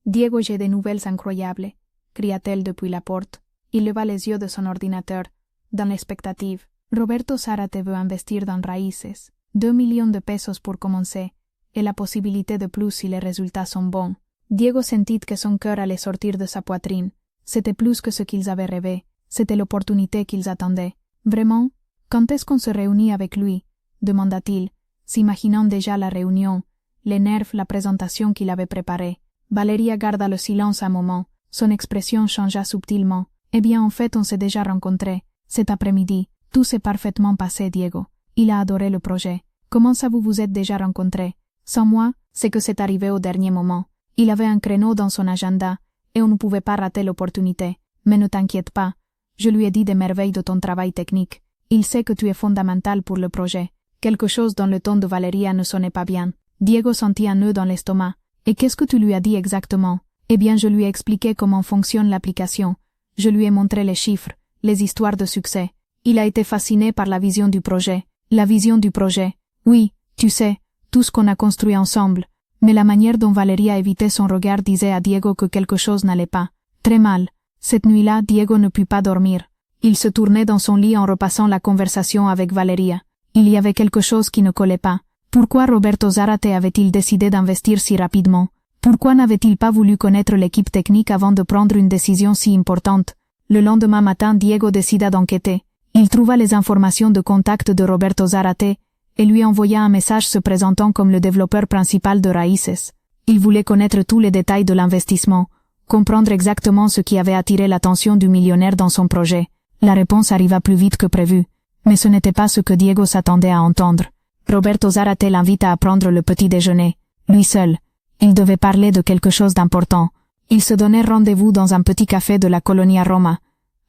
A: Diego, j'ai des nouvelles incroyables, cria-t-elle depuis la porte. Il leva les yeux de son ordinateur, dans l'expectative. Roberto Zárate veut investir dans Raíces. 2 millions de pesos pour commencer, et la possibilité de plus si les résultats sont bons. Diego sentit que son cœur allait sortir de sa poitrine. C'était plus que ce qu'ils avaient rêvé. C'était l'opportunité qu'ils attendaient. Vraiment? Quand est-ce qu'on se réunit avec lui? Demanda-t-il, s'imaginant déjà la réunion, les nerfs, la présentation qu'il avait préparée. Valeria garda le silence un moment. Son expression changea subtilement. Eh bien, en fait, on s'est déjà rencontrés. Cet après-midi. Tout s'est parfaitement passé, Diego. Il a adoré le projet. Comment ça vous êtes déjà rencontrés? Sans moi, c'est que c'est arrivé au dernier moment. Il avait un créneau dans son agenda, et on ne pouvait pas rater l'opportunité. Mais ne t'inquiète pas. Je lui ai dit des merveilles de ton travail technique. Il sait que tu es fondamental pour le projet. Quelque chose dans le ton de Valeria ne sonnait pas bien. Diego sentit un nœud dans l'estomac. Et qu'est-ce que tu lui as dit exactement? Eh bien, je lui ai expliqué comment fonctionne l'application. Je lui ai montré les chiffres, les histoires de succès. Il a été fasciné par la vision du projet. La vision du projet. Oui, tu sais, tout ce qu'on a construit ensemble. Mais la manière dont Valeria évitait son regard disait à Diego que quelque chose n'allait pas. Très mal. Cette nuit-là, Diego ne put pas dormir. Il se tournait dans son lit en repassant la conversation avec Valeria. Il y avait quelque chose qui ne collait pas. Pourquoi Roberto Zárate avait-il décidé d'investir si rapidement? Pourquoi n'avait-il pas voulu connaître l'équipe technique avant de prendre une décision si importante? Le lendemain matin, Diego décida d'enquêter. Il trouva les informations de contact de Roberto Zarate et lui envoya un message se présentant comme le développeur principal de Raíces. Il voulait connaître tous les détails de l'investissement, comprendre exactement ce qui avait attiré l'attention du millionnaire dans son projet. La réponse arriva plus vite que prévu, mais ce n'était pas ce que Diego s'attendait à entendre. Roberto Zarate l'invita à prendre le petit déjeuner, lui seul. Il devait parler de quelque chose d'important. Ils se donnèrent rendez-vous dans un petit café de la Colonia Roma,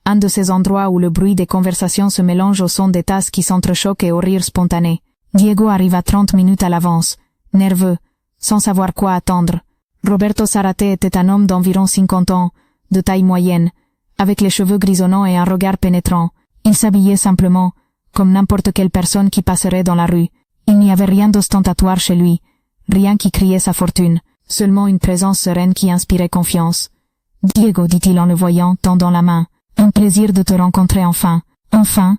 A: un de ces endroits où le bruit des conversations se mélange au son des tasses qui s'entrechoquent et au rire spontané. Diego arriva 30 minutes à l'avance, nerveux, sans savoir quoi attendre. Roberto Zarate était un homme d'environ 50 ans, de taille moyenne, avec les cheveux grisonnants et un regard pénétrant. Il s'habillait simplement, comme n'importe quelle personne qui passerait dans la rue. Il n'y avait rien d'ostentatoire chez lui, rien qui criait sa fortune, seulement une présence sereine qui inspirait confiance. « Diego, dit-il en le voyant, tendant la main, un plaisir de te rencontrer enfin. »« Enfin ?»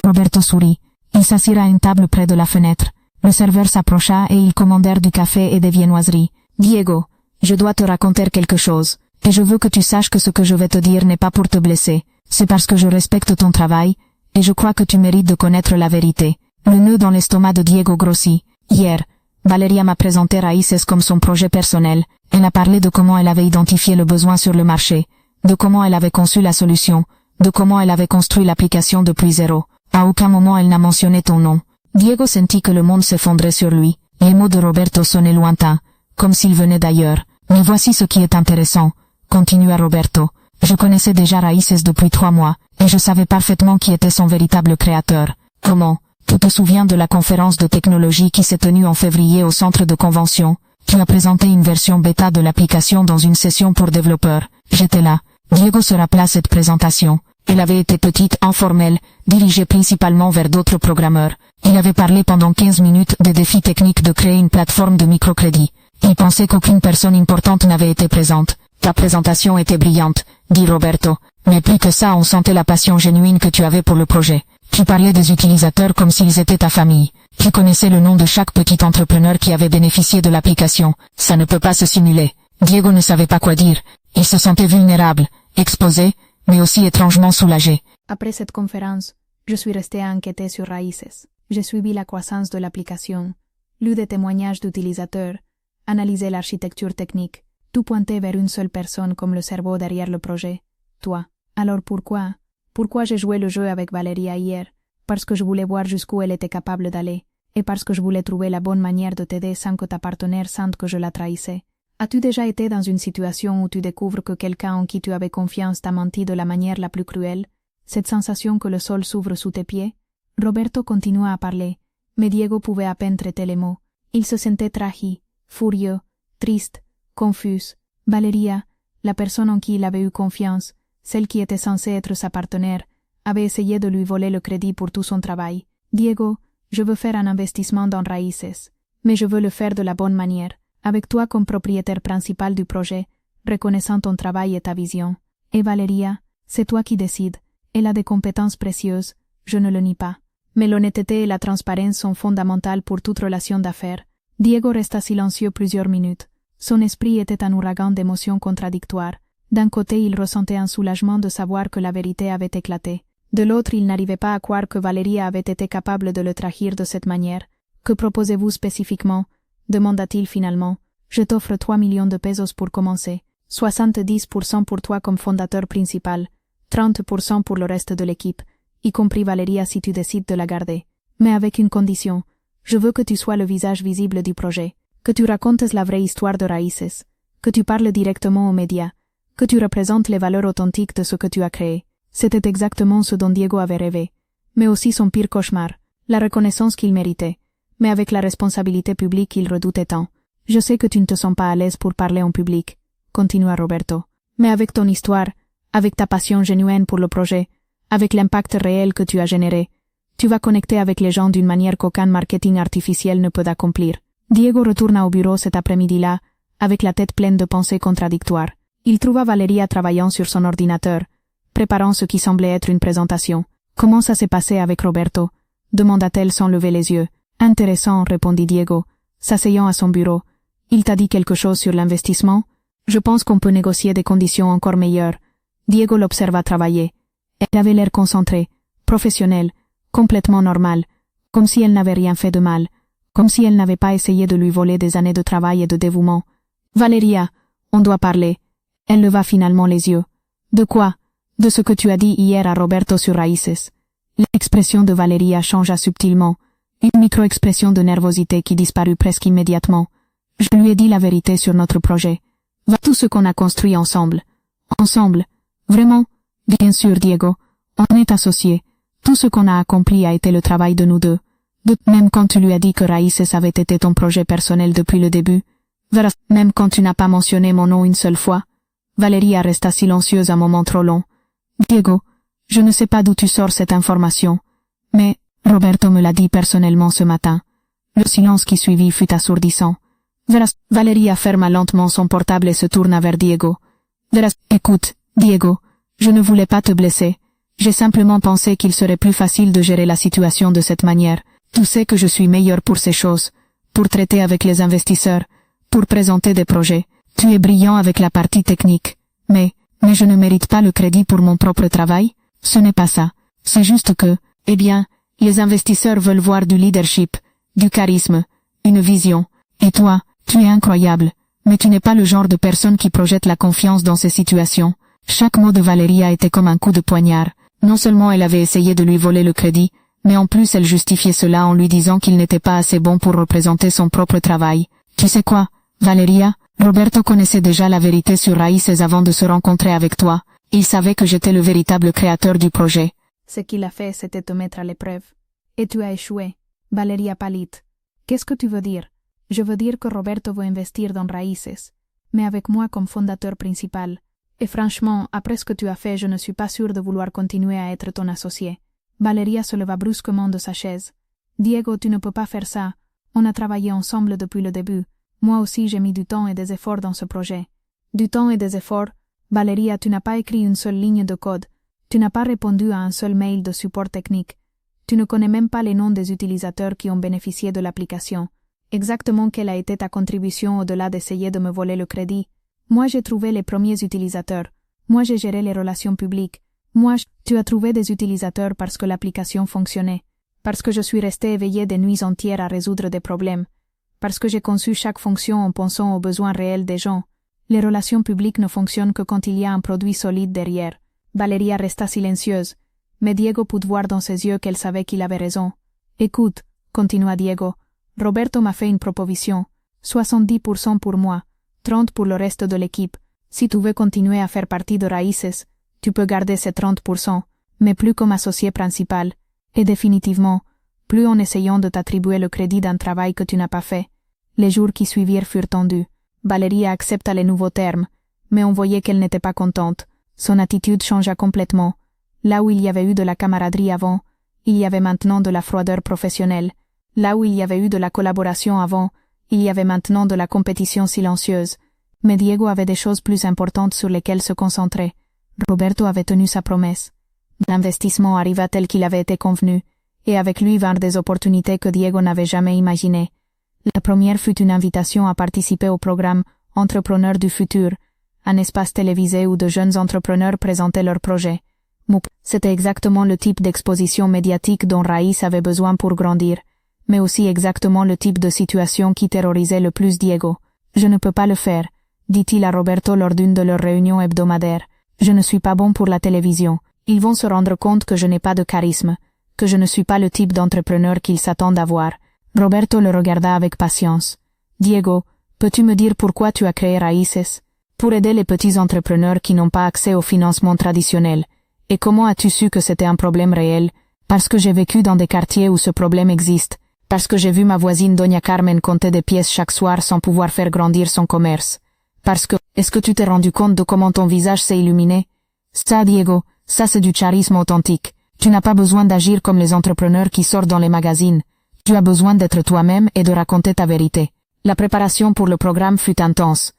A: Roberto sourit. Il s'assit à une table près de la fenêtre. Le serveur s'approcha et ils commandèrent du café et des viennoiseries. « Diego, je dois te raconter quelque chose, et je veux que tu saches que ce que je vais te dire n'est pas pour te blesser. C'est parce que je respecte ton travail, et je crois que tu mérites de connaître la vérité. » Le nœud dans l'estomac de Diego grossit. Hier, Valeria m'a présenté Raíces comme son projet personnel. Elle a parlé de comment elle avait identifié le besoin sur le marché, de comment elle avait conçu la solution, de comment elle avait construit l'application depuis zéro. À aucun moment elle n'a mentionné ton nom. Diego sentit que le monde s'effondrait sur lui. Les mots de Roberto sonnaient lointains, comme s'ils venaient d'ailleurs. Mais voici ce qui est intéressant, continua Roberto. Je connaissais déjà Raíces depuis 3 mois, et je savais parfaitement qui était son véritable créateur. Comment? Tu te souviens de la conférence de technologie qui s'est tenue en février au centre de convention? Tu as présenté une version bêta de l'application dans une session pour développeurs. J'étais là. Diego se rappela cette présentation. Elle avait été petite, informelle, dirigée principalement vers d'autres programmeurs. Il avait parlé pendant 15 minutes des défis techniques de créer une plateforme de microcrédit. Il pensait qu'aucune personne importante n'avait été présente. Ta présentation était brillante, dit Roberto. Mais plus que ça, on sentait la passion genuine que tu avais pour le projet. Tu parlais des utilisateurs comme s'ils étaient ta famille. Tu connaissais le nom de chaque petit entrepreneur qui avait bénéficié de l'application. Ça ne peut pas se simuler. Diego ne savait pas quoi dire. Il se sentait vulnérable, exposé, mais aussi étrangement soulagé. Après cette conférence, je suis resté à enquêter sur Raíces. J'ai suivi la croissance de l'application, lu des témoignages d'utilisateurs, analysé l'architecture technique. Tout pointait vers une seule personne comme le cerveau derrière le projet. Toi. Alors pourquoi j'ai joué le jeu avec Valeria hier? Parce que je voulais voir jusqu'où elle était capable d'aller, et parce que je voulais trouver la bonne manière de t'aider sans que ta partenaire sente que je la trahissais. As-tu déjà été dans une situation où tu découvres que quelqu'un en qui tu avais confiance t'a menti de la manière la plus cruelle? Cette sensation que le sol s'ouvre sous tes pieds? Roberto continua à parler, mais Diego pouvait à peine traiter les mots. Il se sentait trahi, furieux, triste, confus. Valeria, la personne en qui il avait eu confiance, celle qui était censée être sa partenaire, avait essayé de lui voler le crédit pour tout son travail. Diego, je veux faire un investissement dans Raíces, mais je veux le faire de la bonne manière, avec toi comme propriétaire principal du projet, reconnaissant ton travail et ta vision. Et Valeria, c'est toi qui décides. Elle a des compétences précieuses, je ne le nie pas. Mais l'honnêteté et la transparence sont fondamentales pour toute relation d'affaires. Diego resta silencieux plusieurs minutes. Son esprit était un ouragan d'émotions contradictoires. D'un côté, il ressentait un soulagement de savoir que la vérité avait éclaté. De l'autre, il n'arrivait pas à croire que Valeria avait été capable de le trahir de cette manière. « Que proposez-vous spécifiquement » demanda-t-il finalement. « Je t'offre 3 millions de pesos pour commencer. 70% pour toi comme fondateur principal. 30% pour le reste de l'équipe, y compris Valeria si tu décides de la garder. Mais avec une condition. Je veux que tu sois le visage visible du projet. Que tu racontes la vraie histoire de Raíces. Que tu parles directement aux médias. Que tu représentes les valeurs authentiques de ce que tu as créé. » C'était exactement ce dont Diego avait rêvé, mais aussi son pire cauchemar, la reconnaissance qu'il méritait, mais avec la responsabilité publique qu'il redoutait tant. « Je sais que tu ne te sens pas à l'aise pour parler en public, » continua Roberto, « mais avec ton histoire, avec ta passion genuine pour le projet, avec l'impact réel que tu as généré, tu vas connecter avec les gens d'une manière qu'aucun marketing artificiel ne peut accomplir. » Diego retourna au bureau cet après-midi-là, avec la tête pleine de pensées contradictoires. Il trouva Valeria travaillant sur son ordinateur, préparant ce qui semblait être une présentation. « Comment ça s'est passé avec Roberto ?» demanda-t-elle sans lever les yeux. « Intéressant, » répondit Diego, s'asseyant à son bureau. « Il t'a dit quelque chose sur l'investissement ? Je pense qu'on peut négocier des conditions encore meilleures. Diego l'observa travailler. Elle avait l'air concentrée, professionnelle, complètement normale, comme si elle n'avait rien fait de mal, comme si elle n'avait pas essayé de lui voler des années de travail et de dévouement. Valeria, on doit parler. Elle leva finalement les yeux. De quoi? De ce que tu as dit hier à Roberto sur Raíces. L'expression de Valeria changea subtilement, une micro-expression de nervosité qui disparut presque immédiatement. Je lui ai dit la vérité sur notre projet. Va tout ce qu'on a construit ensemble. Ensemble? Vraiment? Bien sûr, Diego. On est associés. Tout ce qu'on a accompli a été le travail de nous deux. Même quand tu lui as dit que Raíces avait été ton projet personnel depuis le début. Verás, même quand tu n'as pas mentionné mon nom une seule fois. Valeria resta silencieuse un moment trop long. Diego, je ne sais pas d'où tu sors cette information. Mais, Roberto me l'a dit personnellement ce matin. Le silence qui suivit fut assourdissant. Verás, Valeria ferma lentement son portable et se tourna vers Diego. Verás, écoute, Diego, je ne voulais pas te blesser. J'ai simplement pensé qu'il serait plus facile de gérer la situation de cette manière. Tu sais que je suis meilleur pour ces choses, pour traiter avec les investisseurs, pour présenter des projets. Tu es brillant avec la partie technique. Mais je ne mérite pas le crédit pour mon propre travail? Ce n'est pas ça. C'est juste que, eh bien, les investisseurs veulent voir du leadership, du charisme, une vision. Et toi, tu es incroyable. Mais tu n'es pas le genre de personne qui projette la confiance dans ces situations. Chaque mot de Valeria était comme un coup de poignard. Non seulement elle avait essayé de lui voler le crédit, mais en plus elle justifiait cela en lui disant qu'il n'était pas assez bon pour représenter son propre travail. Tu sais quoi, Valeria? Roberto connaissait déjà la vérité sur Raíces avant de se rencontrer avec toi. Il savait que j'étais le véritable créateur du projet.
B: Ce qu'il a fait, c'était te mettre à l'épreuve. Et tu as échoué. Valeria pâlit. Qu'est-ce que tu veux dire? Je veux dire que Roberto veut investir dans Raíces, mais avec moi comme fondateur principal. Et franchement, après ce que tu as fait, je ne suis pas sûre de vouloir continuer à être ton associé. Valeria se leva brusquement de sa chaise. Diego, tu ne peux pas faire ça. On a travaillé ensemble depuis le début. Moi aussi j'ai mis du temps et des efforts dans ce projet. Du temps et des efforts? Valeria, tu n'as pas écrit une seule ligne de code. Tu n'as pas répondu à un seul mail de support technique. Tu ne connais même pas les noms des utilisateurs qui ont bénéficié de l'application. Exactement quelle a été ta contribution au-delà d'essayer de me voler le crédit? Moi j'ai trouvé les premiers utilisateurs. Moi j'ai géré les relations publiques. Tu as trouvé des utilisateurs parce que l'application fonctionnait. Parce que je suis resté éveillé des nuits entières à résoudre des problèmes. Parce que j'ai conçu chaque fonction en pensant aux besoins réels des gens. Les relations publiques ne fonctionnent que quand il y a un produit solide derrière. Valeria resta silencieuse, mais Diego put voir dans ses yeux qu'elle savait qu'il avait raison. Écoute, continua Diego, Roberto m'a fait une proposition. 70% pour moi, 30% pour le reste de l'équipe. Si tu veux continuer à faire partie de Raíces, tu peux garder ces 30%, mais plus comme associé principal. Et définitivement, plus en essayant de t'attribuer le crédit d'un travail que tu n'as pas fait. Les jours qui suivirent furent tendus. Valeria accepta les nouveaux termes, mais on voyait qu'elle n'était pas contente. Son attitude changea complètement. Là où il y avait eu de la camaraderie avant, il y avait maintenant de la froideur professionnelle. Là où il y avait eu de la collaboration avant, il y avait maintenant de la compétition silencieuse. Mais Diego avait des choses plus importantes sur lesquelles se concentrer. Roberto avait tenu sa promesse. L'investissement arriva tel qu'il avait été convenu, et avec lui vinrent des opportunités que Diego n'avait jamais imaginées. La première fut une invitation à participer au programme Entrepreneurs du futur, un espace télévisé où de jeunes entrepreneurs présentaient leurs projets. C'était exactement le type d'exposition médiatique dont Raíces avait besoin pour grandir, mais aussi exactement le type de situation qui terrorisait le plus Diego. Je ne peux pas le faire, dit-il à Roberto lors d'une de leurs réunions hebdomadaires. Je ne suis pas bon pour la télévision. Ils vont se rendre compte que je n'ai pas de charisme, que je ne suis pas le type d'entrepreneur qu'ils s'attendent à voir. Roberto le regarda avec patience. Diego, peux-tu me dire pourquoi tu as créé Raíces? Pour aider les petits entrepreneurs qui n'ont pas accès au financement traditionnel. Et comment as-tu su que c'était un problème réel? Parce que j'ai vécu dans des quartiers où ce problème existe. Parce que j'ai vu ma voisine Doña Carmen compter des pièces chaque soir sans pouvoir faire grandir son commerce. Parce que, est-ce que tu t'es rendu compte de comment ton visage s'est illuminé? Ça, Diego, ça c'est du charisme authentique. Tu n'as pas besoin d'agir comme les entrepreneurs qui sortent dans les magazines. Tu as besoin d'être toi-même et de raconter ta vérité. La préparation pour le programme fut intense.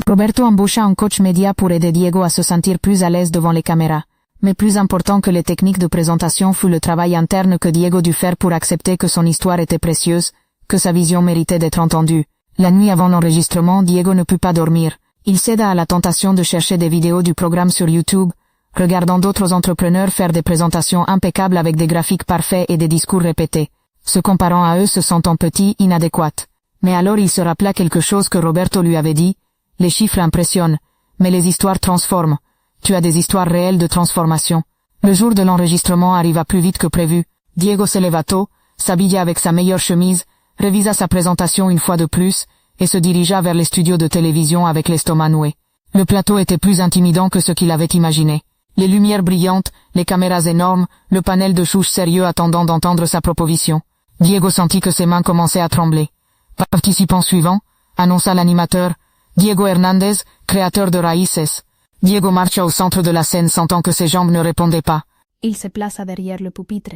B: Roberto embaucha un coach média pour aider Diego à se sentir plus à l'aise devant les caméras. Mais plus important que les techniques de présentation fut le travail interne que Diego dut faire pour accepter que son histoire était précieuse, que sa vision méritait d'être entendue. La nuit avant l'enregistrement, Diego ne put pas dormir. Il céda à la tentation de chercher des vidéos du programme sur YouTube,
C: regardant d'autres entrepreneurs faire des présentations impeccables avec des graphiques parfaits et des discours répétés, se comparant à eux se sentant petits, inadéquats. Mais alors il se rappela quelque chose que Roberto lui avait dit, les chiffres impressionnent, mais les histoires transforment. Tu as des histoires réelles de transformation. Le jour de l'enregistrement arriva plus vite que prévu. Diego se leva tôt, s'habilla avec sa meilleure chemise, révisa sa présentation une fois de plus, et se dirigea vers les studios de télévision avec l'estomac noué. Le plateau était plus intimidant que ce qu'il avait imaginé. Les lumières brillantes, les caméras énormes, le panel de chouches sérieux attendant d'entendre sa proposition. Diego sentit que ses mains commençaient à trembler. Participant suivant, annonça l'animateur, Diego Hernandez, créateur de Raíces. Diego marcha au centre de la scène sentant que ses jambes ne répondaient pas.
A: Il se plaça derrière le pupitre,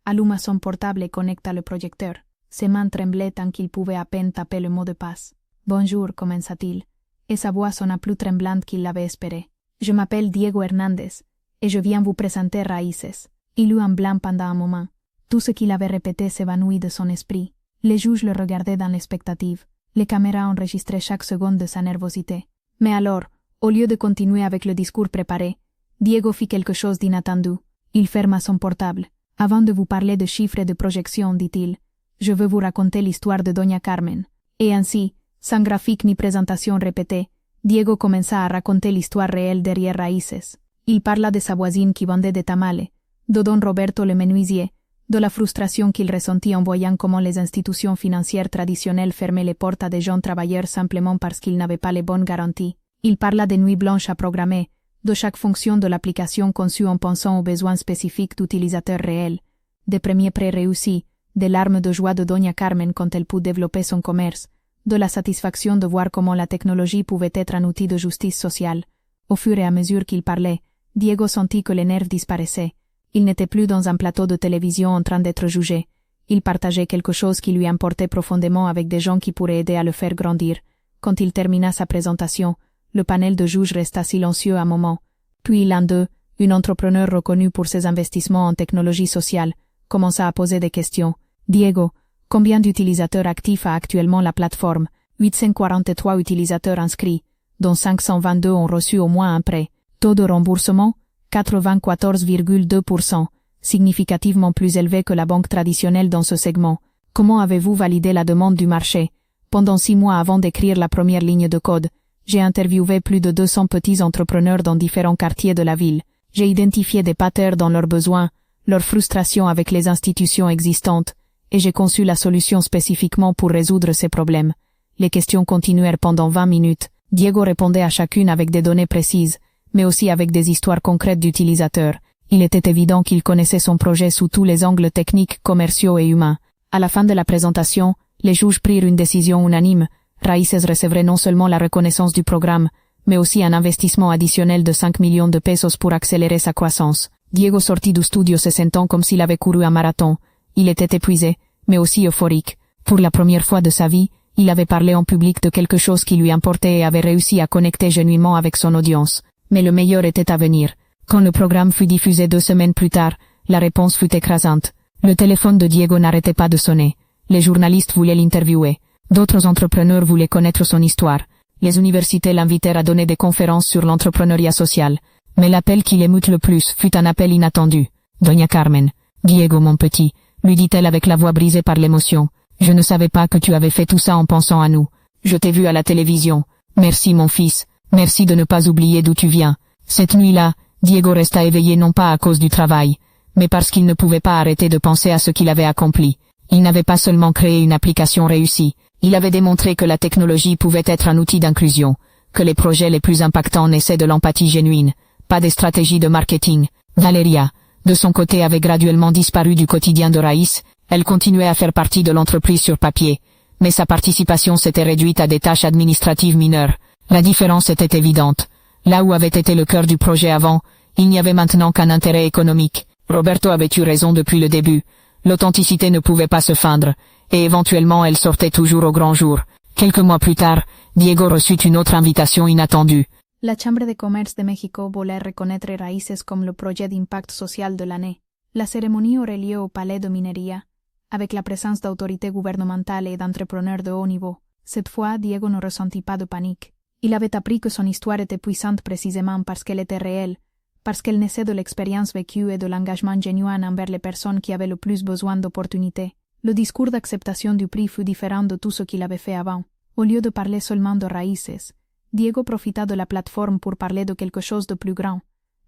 A: alluma son portable et connecta le projecteur. Ses mains tremblaient tant qu'il pouvait à peine taper le mot de passe. Bonjour, commença-t-il, et sa voix sonna plus tremblante qu'il l'avait espéré. Je m'appelle Diego Hernandez, et je viens vous présenter Raíces. Il eut un blanc pendant un moment. Tout ce qu'il avait répété s'évanouit de son esprit. Les juges le regardaient dans l'expectative. Les caméras enregistraient chaque seconde de sa nervosité. Mais alors, au lieu de continuer avec le discours préparé, Diego fit quelque chose d'inattendu. Il ferma son portable. Avant de vous parler de chiffres et de projections, dit-il, je veux vous raconter l'histoire de Doña Carmen. Et ainsi, sans graphique ni présentation répétée, Diego commença à raconter l'histoire réelle derrière Raíces. Il parla de sa voisine qui vendait des tamales, de Don Roberto le menuisier, de la frustration qu'il ressentit en voyant comment les institutions financières traditionnelles fermaient les portes à des jeunes travailleurs simplement parce qu'ils n'avaient pas les bonnes garanties. Il parla des nuits blanches à programmer, de chaque fonction de l'application conçue en pensant aux besoins spécifiques d'utilisateurs réels, des premiers prêts réussis, des larmes de joie de Doña Carmen quand elle put développer son commerce, de la satisfaction de voir comment la technologie pouvait être un outil de justice sociale. Au fur et à mesure qu'il parlait, Diego sentit que les nerfs disparaissaient. Il n'était plus dans un plateau de télévision en train d'être jugé. Il partageait quelque chose qui lui importait profondément avec des gens qui pourraient aider à le faire grandir. Quand il termina sa présentation, le panel de juges resta silencieux un moment. Puis l'un d'eux, un entrepreneur reconnu pour ses investissements en technologie sociale, commença à poser des questions. Diego, combien d'utilisateurs actifs a actuellement la plateforme? 843 utilisateurs inscrits, dont 522 ont reçu au moins un prêt. Taux de remboursement? 94,2%, significativement plus élevé que la banque traditionnelle dans ce segment. Comment avez-vous validé la demande du marché? Pendant 6 mois avant d'écrire la première ligne de code, j'ai interviewé plus de 200 petits entrepreneurs dans différents quartiers de la ville. J'ai identifié des patterns dans leurs besoins, leurs frustrations avec les institutions existantes, et j'ai conçu la solution spécifiquement pour résoudre ces problèmes. Les questions continuèrent pendant 20 minutes. Diego répondait à chacune avec des données précises, mais aussi avec des histoires concrètes d'utilisateurs. Il était évident qu'il connaissait son projet sous tous les angles techniques, commerciaux et humains. À la fin de la présentation, les juges prirent une décision unanime. Raíces recevrait non seulement la reconnaissance du programme, mais aussi un investissement additionnel de 5 millions de pesos pour accélérer sa croissance. Diego sortit du studio se sentant comme s'il avait couru un marathon. Il était épuisé, mais aussi euphorique. Pour la première fois de sa vie, il avait parlé en public de quelque chose qui lui importait et avait réussi à connecter genuinement avec son audience. Mais le meilleur était à venir. Quand le programme fut diffusé 2 semaines plus tard, la réponse fut écrasante. Le téléphone de Diego n'arrêtait pas de sonner. Les journalistes voulaient l'interviewer. D'autres entrepreneurs voulaient connaître son histoire. Les universités l'invitèrent à donner des conférences sur l'entrepreneuriat social. Mais l'appel qui l'émeut le plus fut un appel inattendu. Doña Carmen. Diego, mon petit, lui dit-elle avec la voix brisée par l'émotion. Je ne savais pas que tu avais fait tout ça en pensant à nous. Je t'ai vu à la télévision. Merci, mon fils. Merci de ne pas oublier d'où tu viens. Cette nuit-là, Diego resta éveillé non pas à cause du travail, mais parce qu'il ne pouvait pas arrêter de penser à ce qu'il avait accompli. Il n'avait pas seulement créé une application réussie, il avait démontré que la technologie pouvait être un outil d'inclusion, que les projets les plus impactants naissaient de l'empathie genuine, pas des stratégies de marketing. Valeria, de son côté, avait graduellement disparu du quotidien de Raíces. Elle continuait à faire partie de l'entreprise sur papier, mais sa participation s'était réduite à des tâches administratives mineures. La différence était évidente. Là où avait été le cœur du projet avant, il n'y avait maintenant qu'un intérêt économique. Roberto avait eu raison depuis le début. L'authenticité ne pouvait pas se feindre, et éventuellement elle sortait toujours au grand jour. Quelques mois plus tard, Diego reçut une autre invitation inattendue. La Chambre de commerce de México voulait reconnaître Raíces comme le projet d'impact social de l'année. La cérémonie aurait lieu au Palais de Minería, avec la présence d'autorités gouvernementales et d'entrepreneurs de haut niveau. Cette fois, Diego ne ressentit pas de panique. Il avait appris que son histoire était puissante précisément parce qu'elle était réelle, parce qu'elle naissait de l'expérience vécue et de l'engagement genuin envers les personnes qui avaient le plus besoin d'opportunités. Le discours d'acceptation du prix fut différent de tout ce qu'il avait fait avant. Au lieu de parler seulement de raíces, Diego profita de la plateforme pour parler de quelque chose de plus grand,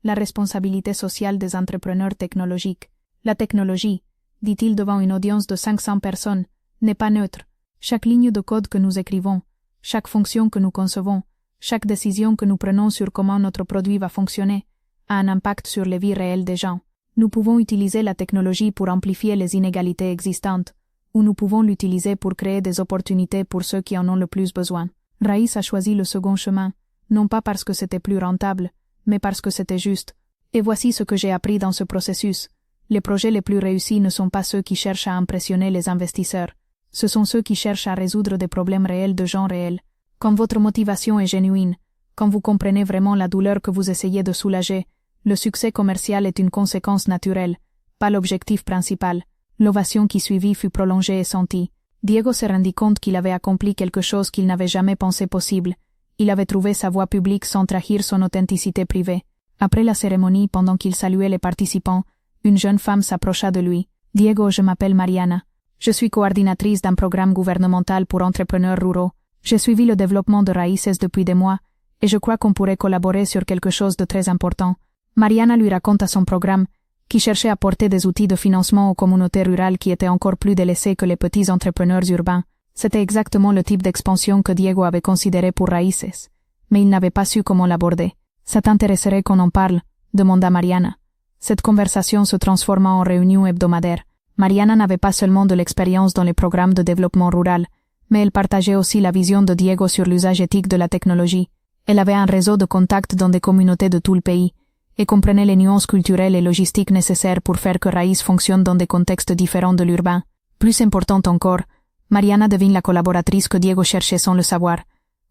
A: la responsabilité sociale des entrepreneurs technologiques. La technologie, dit-il devant une audience de 500 personnes, n'est pas neutre. Chaque ligne de code que nous écrivons, chaque fonction que nous concevons, chaque décision que nous prenons sur comment notre produit va fonctionner, a un impact sur les vies réelles des gens. Nous pouvons utiliser la technologie pour amplifier les inégalités existantes, ou nous pouvons l'utiliser pour créer des opportunités pour ceux qui en ont le plus besoin. Raïs a choisi le second chemin, non pas parce que c'était plus rentable, mais parce que c'était juste. Et voici ce que j'ai appris dans ce processus. Les projets les plus réussis ne sont pas ceux qui cherchent à impressionner les investisseurs. Ce sont ceux qui cherchent à résoudre des problèmes réels de gens réels. Quand votre motivation est genuine, quand vous comprenez vraiment la douleur que vous essayez de soulager, le succès commercial est une conséquence naturelle, pas l'objectif principal. L'ovation qui suivit fut prolongée et sentie. Diego se rendit compte qu'il avait accompli quelque chose qu'il n'avait jamais pensé possible. Il avait trouvé sa voie publique sans trahir son authenticité privée. Après la cérémonie, pendant qu'il saluait les participants, une jeune femme s'approcha de lui. « Diego, je m'appelle Mariana. Je suis coordinatrice d'un programme gouvernemental pour entrepreneurs ruraux. J'ai suivi le développement de Raíces depuis des mois, et je crois qu'on pourrait collaborer sur quelque chose de très important. » Mariana lui raconta son programme, qui cherchait à apporter des outils de financement aux communautés rurales qui étaient encore plus délaissées que les petits entrepreneurs urbains. C'était exactement le type d'expansion que Diego avait considéré pour Raíces, mais il n'avait pas su comment l'aborder. « Ça t'intéresserait qu'on en parle ?» demanda Mariana. Cette conversation se transforma en réunion hebdomadaire. Mariana n'avait pas seulement de l'expérience dans les programmes de développement rural, mais elle partageait aussi la vision de Diego sur l'usage éthique de la technologie. Elle avait un réseau de contacts dans des communautés de tout le pays, et comprenait les nuances culturelles et logistiques nécessaires pour faire que Raíces fonctionne dans des contextes différents de l'urbain. Plus important encore, Mariana devine la collaboratrice que Diego cherchait sans le savoir.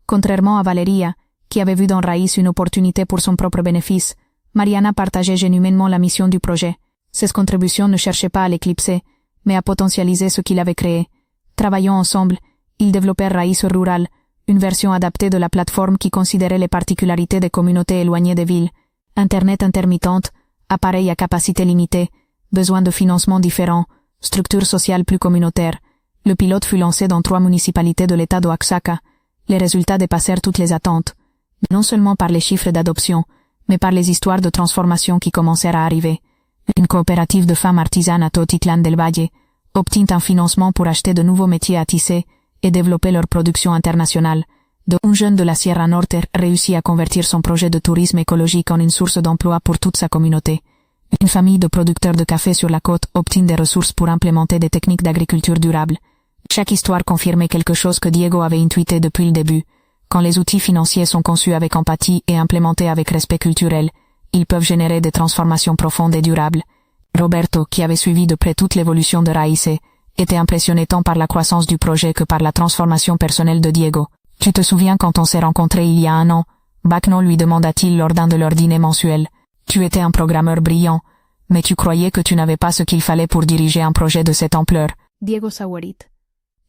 A: Contrairement à Valeria, qui avait vu dans Raíces une opportunité pour son propre bénéfice, Mariana partageait genuinement la mission du projet. Ses contributions ne cherchaient pas à l'éclipser, mais à potentialiser ce qu'il avait créé. Travaillant ensemble, ils développèrent Raíces Rural, une version adaptée de la plateforme qui considérait les particularités des communautés éloignées des villes. Internet intermittente, appareils à capacité limitée, besoin de financement différents, structure sociale plus communautaire. Le pilote fut lancé dans 3 municipalités de l'état d'Oaxaca. Les résultats dépassèrent toutes les attentes. Non seulement par les chiffres d'adoption, mais par les histoires de transformation qui commencèrent à arriver. Une coopérative de femmes artisanes à Teotitlán del Valle obtint un financement pour acheter de nouveaux métiers à tisser et développer leur production internationale. Un jeune de la Sierra Norte réussit à convertir son projet de tourisme écologique en une source d'emploi pour toute sa communauté. Une famille de producteurs de café sur la côte obtint des ressources pour implémenter des techniques d'agriculture durable. Chaque histoire confirmait quelque chose que Diego avait intuité depuis le début. Quand les outils financiers sont conçus avec empathie et implémentés avec respect culturel, ils peuvent générer des transformations profondes et durables. Roberto, qui avait suivi de près toute l'évolution de Raíces, était impressionné tant par la croissance du projet que par la transformation personnelle de Diego. « Tu te souviens quand on s'est rencontrés il y a 1 an ?» Bacnon lui demanda-t-il lors d'un de leurs dîners mensuels. « Tu étais un programmeur brillant, mais tu croyais que tu n'avais pas ce qu'il fallait pour diriger un projet de cette ampleur. » Diego Sawarit.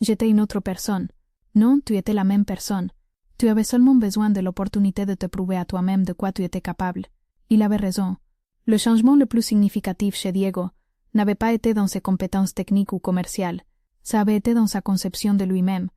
A: J'étais une autre personne. Non, tu étais la même personne. Tu avais seulement besoin de l'opportunité de te prouver à toi-même de quoi tu étais capable. Il avait raison. Le changement le plus significatif chez Diego n'avait pas été dans ses compétences techniques ou commerciales. Ça avait été dans sa conception de lui-même,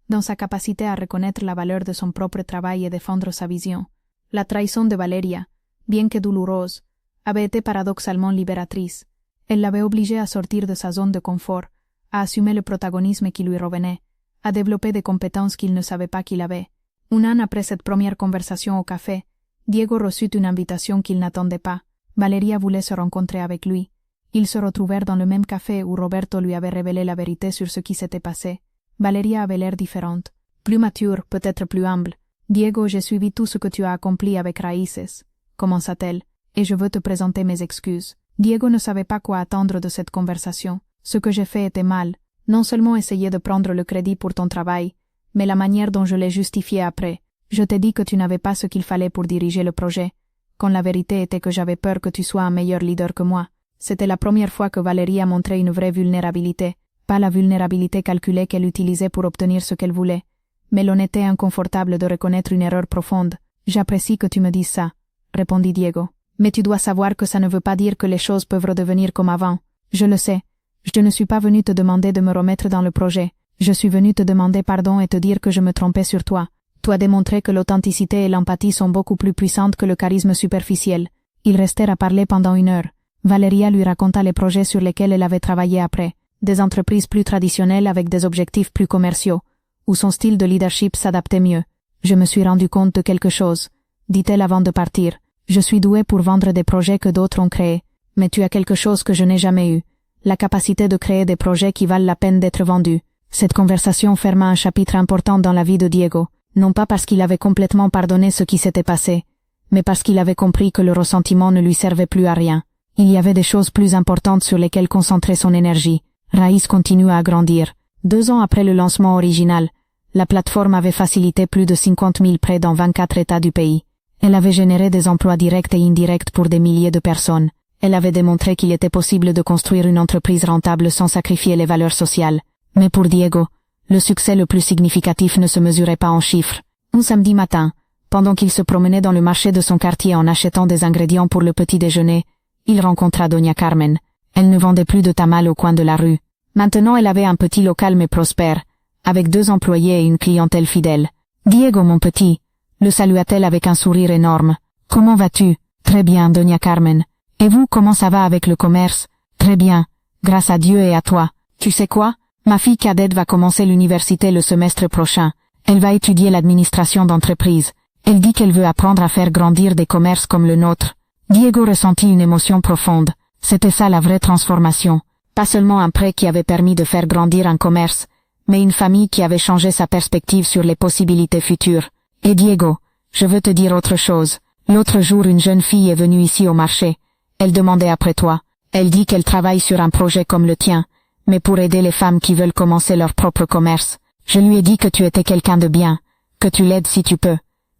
A: dans sa capacité à reconnaître la valeur de son propre travail et défendre sa vision. La trahison de Valeria, bien que douloureuse, avait été paradoxalement libératrice. Elle l'avait obligé à sortir de sa zone de confort, à assumer le protagonisme qui lui revenait, à développer des compétences qu'il ne savait pas qu'il avait. 1 an après cette première conversation au café, Diego reçut une invitation qu'il n'attendait pas. Valeria voulait se rencontrer avec lui. Ils se retrouvèrent dans le même café où Roberto lui avait révélé la vérité sur ce qui s'était passé. Valeria avait l'air différente, plus mature, peut-être plus humble. « Diego, j'ai suivi tout ce que tu as accompli avec Raíces, commença-t-elle, et je veux te présenter mes excuses. » Diego ne savait pas quoi attendre de cette conversation. Ce que j'ai fait était mal. Non seulement essayer de prendre le crédit pour ton travail, mais la manière dont je l'ai justifié après. Je t'ai dit que tu n'avais pas ce qu'il fallait pour diriger le projet, quand la vérité était que j'avais peur que tu sois un meilleur leader que moi. C'était la première fois que Valeria montrait une vraie vulnérabilité, pas la vulnérabilité calculée qu'elle utilisait pour obtenir ce qu'elle voulait, mais l'honnêteté inconfortable de reconnaître une erreur profonde. « J'apprécie que tu me dises ça », répondit Diego. Mais tu dois savoir que ça ne veut pas dire que les choses peuvent redevenir comme avant. Je le sais. Je ne suis pas venu te demander de me remettre dans le projet. Je suis venu te demander pardon et te dire que je me trompais sur toi. Tu as démontré que l'authenticité et l'empathie sont beaucoup plus puissantes que le charisme superficiel. Ils restèrent à parler pendant 1 heure. Valeria lui raconta les projets sur lesquels elle avait travaillé après. Des entreprises plus traditionnelles avec des objectifs plus commerciaux, où son style de leadership s'adaptait mieux. Je me suis rendu compte de quelque chose, dit-elle avant de partir. Je suis douée pour vendre des projets que d'autres ont créés, mais tu as quelque chose que je n'ai jamais eu. La capacité de créer des projets qui valent la peine d'être vendus. Cette conversation ferma un chapitre important dans la vie de Diego, non pas parce qu'il avait complètement pardonné ce qui s'était passé, mais parce qu'il avait compris que le ressentiment ne lui servait plus à rien. Il y avait des choses plus importantes sur lesquelles concentrer son énergie. Raïs continua à grandir. 2 ans après le lancement original, la plateforme avait facilité plus de 50 000 prêts dans 24 États du pays. Elle avait généré des emplois directs et indirects pour des milliers de personnes. Elle avait démontré qu'il était possible de construire une entreprise rentable sans sacrifier les valeurs sociales. Mais pour Diego, le succès le plus significatif ne se mesurait pas en chiffres. Un samedi matin, pendant qu'il se promenait dans le marché de son quartier en achetant des ingrédients pour le petit déjeuner, il rencontra Doña Carmen. Elle ne vendait plus de tamal au coin de la rue. Maintenant elle avait un petit local mais prospère, avec 2 employés et une clientèle fidèle. « Diego, mon petit », le salua-t-elle avec un sourire énorme. « Comment vas-tu ?»« Très bien, Doña Carmen. Et vous, comment ça va avec le commerce ?»« Très bien, grâce à Dieu et à toi. Tu sais quoi? Ma fille cadette va commencer l'université le semestre prochain. Elle va étudier l'administration d'entreprise. Elle dit qu'elle veut apprendre à faire grandir des commerces comme le nôtre. » Diego ressentit une émotion profonde. C'était ça la vraie transformation. Pas seulement un prêt qui avait permis de faire grandir un commerce, mais une famille qui avait changé sa perspective sur les possibilités futures. Et Diego, je veux te dire autre chose. L'autre jour, une jeune fille est venue ici au marché. Elle demandait après toi. Elle dit qu'elle travaille sur un projet comme le tien, mais pour aider les femmes qui veulent commencer leur propre commerce. Je lui ai dit que tu étais quelqu'un de bien, que tu l'aides si tu peux.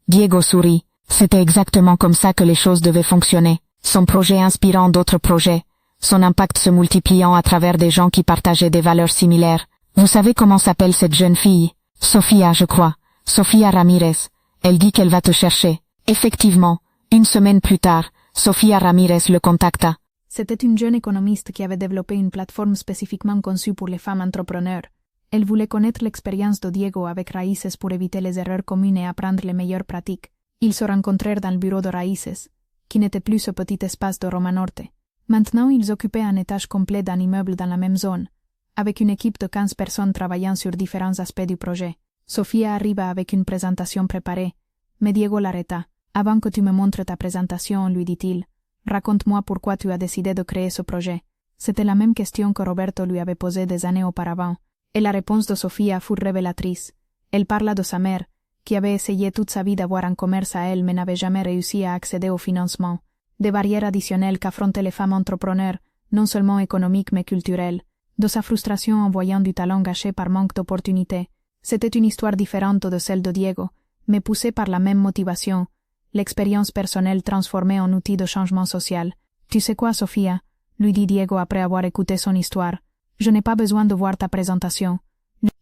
A: Diego sourit. C'était exactement comme ça que les choses devaient fonctionner. Son projet inspirant d'autres projets. Son impact se multipliant à travers des gens qui partageaient des valeurs similaires. Vous savez comment s'appelle cette jeune fille? Sofia, je crois. Sofia Ramirez. Elle dit qu'elle va te chercher. Effectivement, 1 semaine plus tard, Sofia Ramirez le contacta. C'était une jeune économiste qui avait développé une plateforme spécifiquement conçue pour les femmes entrepreneurs. Elle voulait connaître l'expérience de Diego avec Raíces pour éviter les erreurs communes et apprendre les meilleures pratiques. Ils se rencontrèrent dans le bureau de Raíces, qui n'était plus ce petit espace de Roma Norte. Maintenant, ils occupaient un étage complet d'un immeuble dans la même zone, avec une équipe de 15 personnes travaillant sur différents aspects du projet. Sofia arriva avec une présentation préparée, mais Diego l'arrêta. « Avant que tu me montres ta présentation, lui dit-il, raconte-moi pourquoi tu as décidé de créer ce projet. » C'était la même question que Roberto lui avait posée des années auparavant, et la réponse de Sofia fut révélatrice. Elle parla de sa mère, qui avait essayé toute sa vie d'avoir un commerce à elle mais n'avait jamais réussi à accéder au financement. Des barrières additionnelles qu'affrontaient les femmes entrepreneurs, non seulement économiques mais culturelles. De sa frustration en voyant du talent gâché par manque d'opportunités. C'était une histoire différente de celle de Diego, mais poussée par la même motivation, l'expérience personnelle transformée en outil de changement social. « Tu sais quoi, Sofia ?» lui dit Diego après avoir écouté son histoire. « Je n'ai pas besoin de voir ta présentation.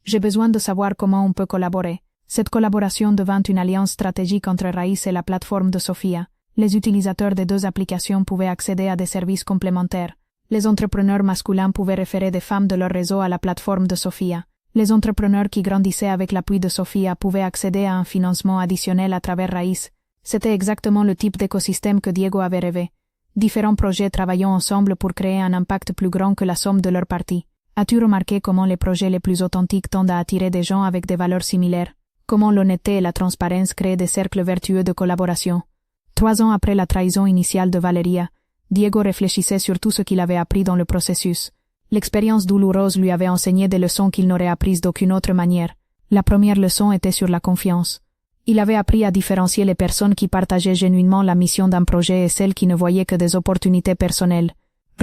A: J'ai besoin de savoir comment on peut collaborer. » Cette collaboration devint une alliance stratégique entre Raíz et la plateforme de Sofia. Les utilisateurs des 2 applications pouvaient accéder à des services complémentaires. Les entrepreneurs masculins pouvaient référer des femmes de leur réseau à la plateforme de Sofia. Les entrepreneurs qui grandissaient avec l'appui de Sofia pouvaient accéder à un financement additionnel à travers Raíz. C'était exactement le type d'écosystème que Diego avait rêvé. Différents projets travaillant ensemble pour créer un impact plus grand que la somme de leurs parties. As-tu remarqué comment les projets les plus authentiques tendent à attirer des gens avec des valeurs similaires? Comment l'honnêteté et la transparence créent des cercles vertueux de collaboration? 3 ans après la trahison initiale de Valeria, Diego réfléchissait sur tout ce qu'il avait appris dans le processus. L'expérience douloureuse lui avait enseigné des leçons qu'il n'aurait apprises d'aucune autre manière. La première leçon était sur la confiance. Il avait appris à différencier les personnes qui partageaient genuinement la mission d'un projet et celles qui ne voyaient que des opportunités personnelles.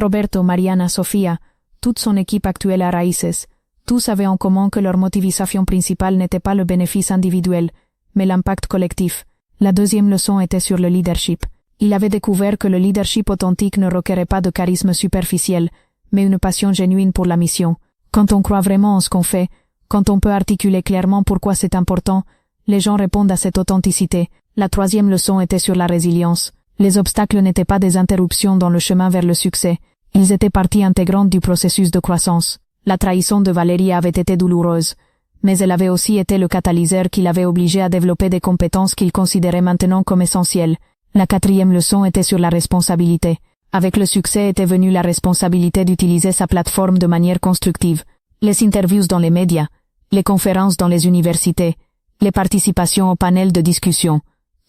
A: Roberto, Mariana, Sofia, toute son équipe actuelle à Raíces, tous avaient en commun que leur motivation principale n'était pas le bénéfice individuel, mais l'impact collectif. La deuxième leçon était sur le leadership. Il avait découvert que le leadership authentique ne requérait pas de charisme superficiel, mais une passion genuine pour la mission. Quand on croit vraiment en ce qu'on fait, quand on peut articuler clairement pourquoi c'est important, les gens répondent à cette authenticité. La troisième leçon était sur la résilience.
B: Les obstacles n'étaient pas des interruptions dans le chemin vers le succès, ils étaient partie intégrante du processus de croissance. La trahison de Valérie avait été douloureuse, mais elle avait aussi été le catalyseur qui l'avait obligé à développer des compétences qu'il considérait maintenant comme essentielles. La 4e leçon était sur la responsabilité. Avec le succès était venue la responsabilité d'utiliser sa plateforme de manière constructive. Les interviews dans les médias, les conférences dans les universités, les participations au panel de discussion,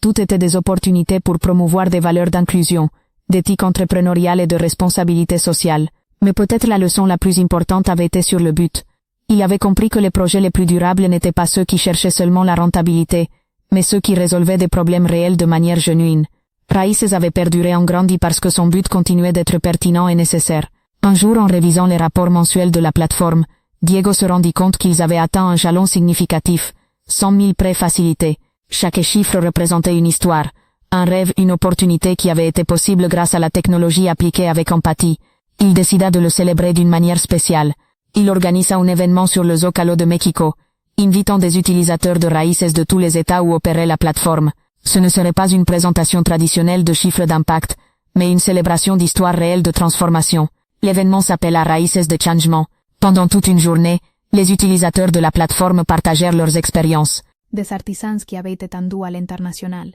B: tout étaient des opportunités pour promouvoir des valeurs d'inclusion, d'éthique entrepreneuriale et de responsabilité sociale. Mais peut-être la leçon la plus importante avait été sur le but. Il avait compris que les projets les plus durables n'étaient pas ceux qui cherchaient seulement la rentabilité, mais ceux qui résolvaient des problèmes réels de manière genuine. Raíces avait perduré en grandi parce que son but continuait d'être pertinent et nécessaire. Un jour, en révisant les rapports mensuels de la plateforme, Diego se rendit compte qu'ils avaient atteint un jalon significatif, 100 000 prêts facilités. Chaque chiffre représentait une histoire, un rêve, une opportunité qui avait été possible grâce à la technologie appliquée avec empathie. Il décida de le célébrer d'une manière spéciale. Il organisa un événement sur le Zócalo de Mexico, invitant des utilisateurs de Raíces de tous les États où opérait la plateforme. Ce ne serait pas une présentation traditionnelle de chiffres d'impact, mais une célébration d'histoires réelles de transformation. L'événement s'appela Raíces de Changement. Pendant toute une journée, les utilisateurs de la plateforme partagèrent leurs expériences.
A: Des artisans qui avaient étendu à l'international,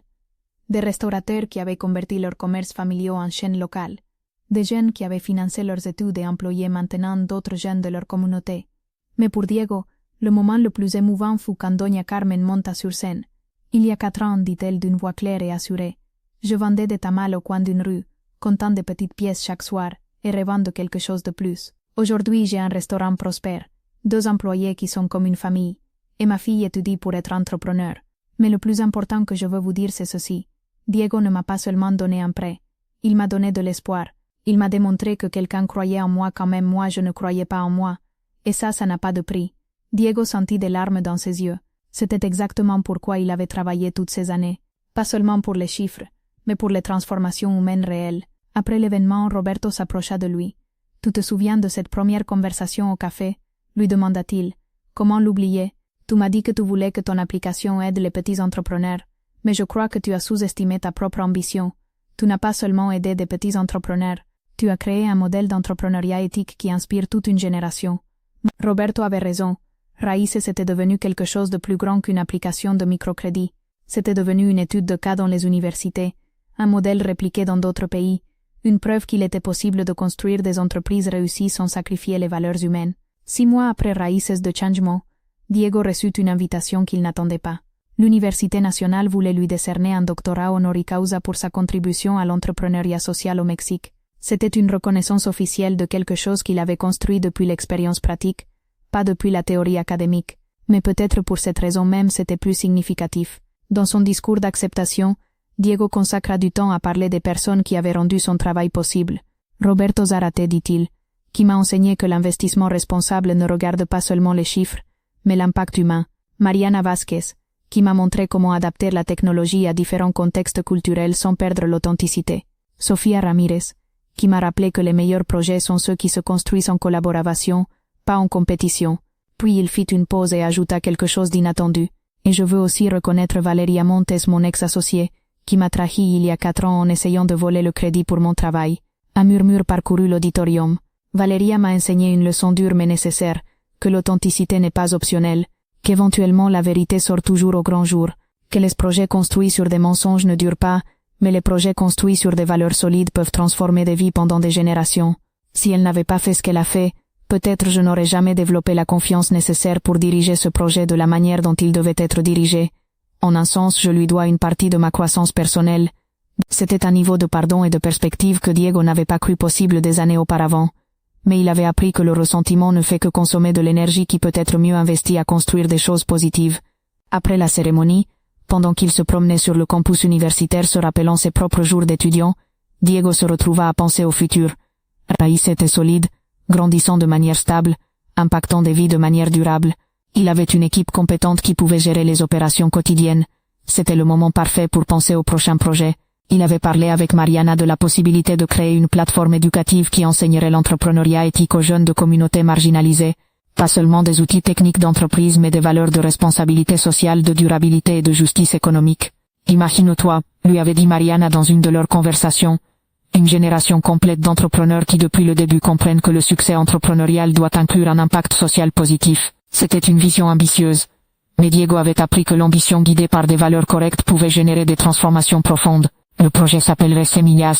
A: des restaurateurs qui avaient converti leur commerce familial en chaîne locale, des jeunes qui avaient financé leurs études et employé maintenant d'autres jeunes de leur communauté. Mais pour Diego, le moment le plus émouvant fut quand Doña Carmen monta sur scène. Il y a 4 ans, dit-elle d'une voix claire et assurée, je vendais des tamales au coin d'une rue, comptant des petites pièces chaque soir et rêvant de quelque chose de plus. Aujourd'hui, j'ai un restaurant prospère, 2 employés qui sont comme une famille, et ma fille étudie pour être entrepreneur. Mais le plus important que je veux vous dire, c'est ceci. Diego ne m'a pas seulement donné un prêt, il m'a donné de l'espoir. Il m'a démontré que quelqu'un croyait en moi quand même moi je ne croyais pas en moi. Et ça n'a pas de prix. Diego sentit des larmes dans ses yeux. C'était exactement pourquoi il avait travaillé toutes ces années. Pas seulement pour les chiffres, mais pour les transformations humaines réelles. Après l'événement, Roberto s'approcha de lui. Tu te souviens de cette première conversation au café? Lui demanda-t-il. Comment l'oublier? Tu m'as dit que tu voulais que ton application aide les petits entrepreneurs, mais je crois que tu as sous-estimé ta propre ambition. Tu n'as pas seulement aidé des petits entrepreneurs, tu as créé un modèle d'entrepreneuriat éthique qui inspire toute une génération. Roberto avait raison. Raíces était devenu quelque chose de plus grand qu'une application de microcrédit. C'était devenu une étude de cas dans les universités, un modèle répliqué dans d'autres pays, une preuve qu'il était possible de construire des entreprises réussies sans sacrifier les valeurs humaines. 6 mois après Raíces de Changement, Diego reçut une invitation qu'il n'attendait pas. L'Université nationale voulait lui décerner un doctorat honoris causa pour sa contribution à l'entrepreneuriat social au Mexique. C'était une reconnaissance officielle de quelque chose qu'il avait construit depuis l'expérience pratique, pas depuis la théorie académique, mais peut-être pour cette raison même c'était plus significatif. Dans son discours d'acceptation, Diego consacra du temps à parler des personnes qui avaient rendu son travail possible. Roberto Zarate, dit-il, qui m'a enseigné que l'investissement responsable ne regarde pas seulement les chiffres, mais l'impact humain. Mariana Vázquez, qui m'a montré comment adapter la technologie à différents contextes culturels sans perdre l'authenticité. Sofía Ramírez, qui m'a rappelé que les meilleurs projets sont ceux qui se construisent en collaboration, pas en compétition. Puis il fit une pause et ajouta quelque chose d'inattendu. Et je veux aussi reconnaître Valeria Montes, mon ex-associé, qui m'a trahi il y a 4 ans en essayant de voler le crédit pour mon travail. Un murmure parcourut l'auditorium. Valeria m'a enseigné une leçon dure mais nécessaire, que l'authenticité n'est pas optionnelle, qu'éventuellement la vérité sort toujours au grand jour, que les projets construits sur des mensonges ne durent pas, mais les projets construits sur des valeurs solides peuvent transformer des vies pendant des générations. Si elle n'avait pas fait ce qu'elle a fait, peut-être je n'aurais jamais développé la confiance nécessaire pour diriger ce projet de la manière dont il devait être dirigé. En un sens, je lui dois une partie de ma croissance personnelle. C'était un niveau de pardon et de perspective que Diego n'avait pas cru possible des années auparavant. Mais il avait appris que le ressentiment ne fait que consommer de l'énergie qui peut être mieux investie à construire des choses positives. Après la cérémonie, pendant qu'il se promenait sur le campus universitaire se rappelant ses propres jours d'étudiant, Diego se retrouva à penser au futur. Raíces était solide, grandissant de manière stable, impactant des vies de manière durable. Il avait une équipe compétente qui pouvait gérer les opérations quotidiennes. C'était le moment parfait pour penser au prochain projet. Il avait parlé avec Mariana de la possibilité de créer une plateforme éducative qui enseignerait l'entrepreneuriat éthique aux jeunes de communautés marginalisées. Pas seulement des outils techniques d'entreprise mais des valeurs de responsabilité sociale, de durabilité et de justice économique.
C: Imagine-toi, lui avait dit Mariana dans une de leurs conversations, une génération complète d'entrepreneurs qui depuis le début comprennent que le succès entrepreneurial doit inclure un impact social positif. C'était une vision ambitieuse. Mais Diego avait appris que l'ambition guidée par des valeurs correctes pouvait générer des transformations profondes. Le projet s'appellerait Semillas.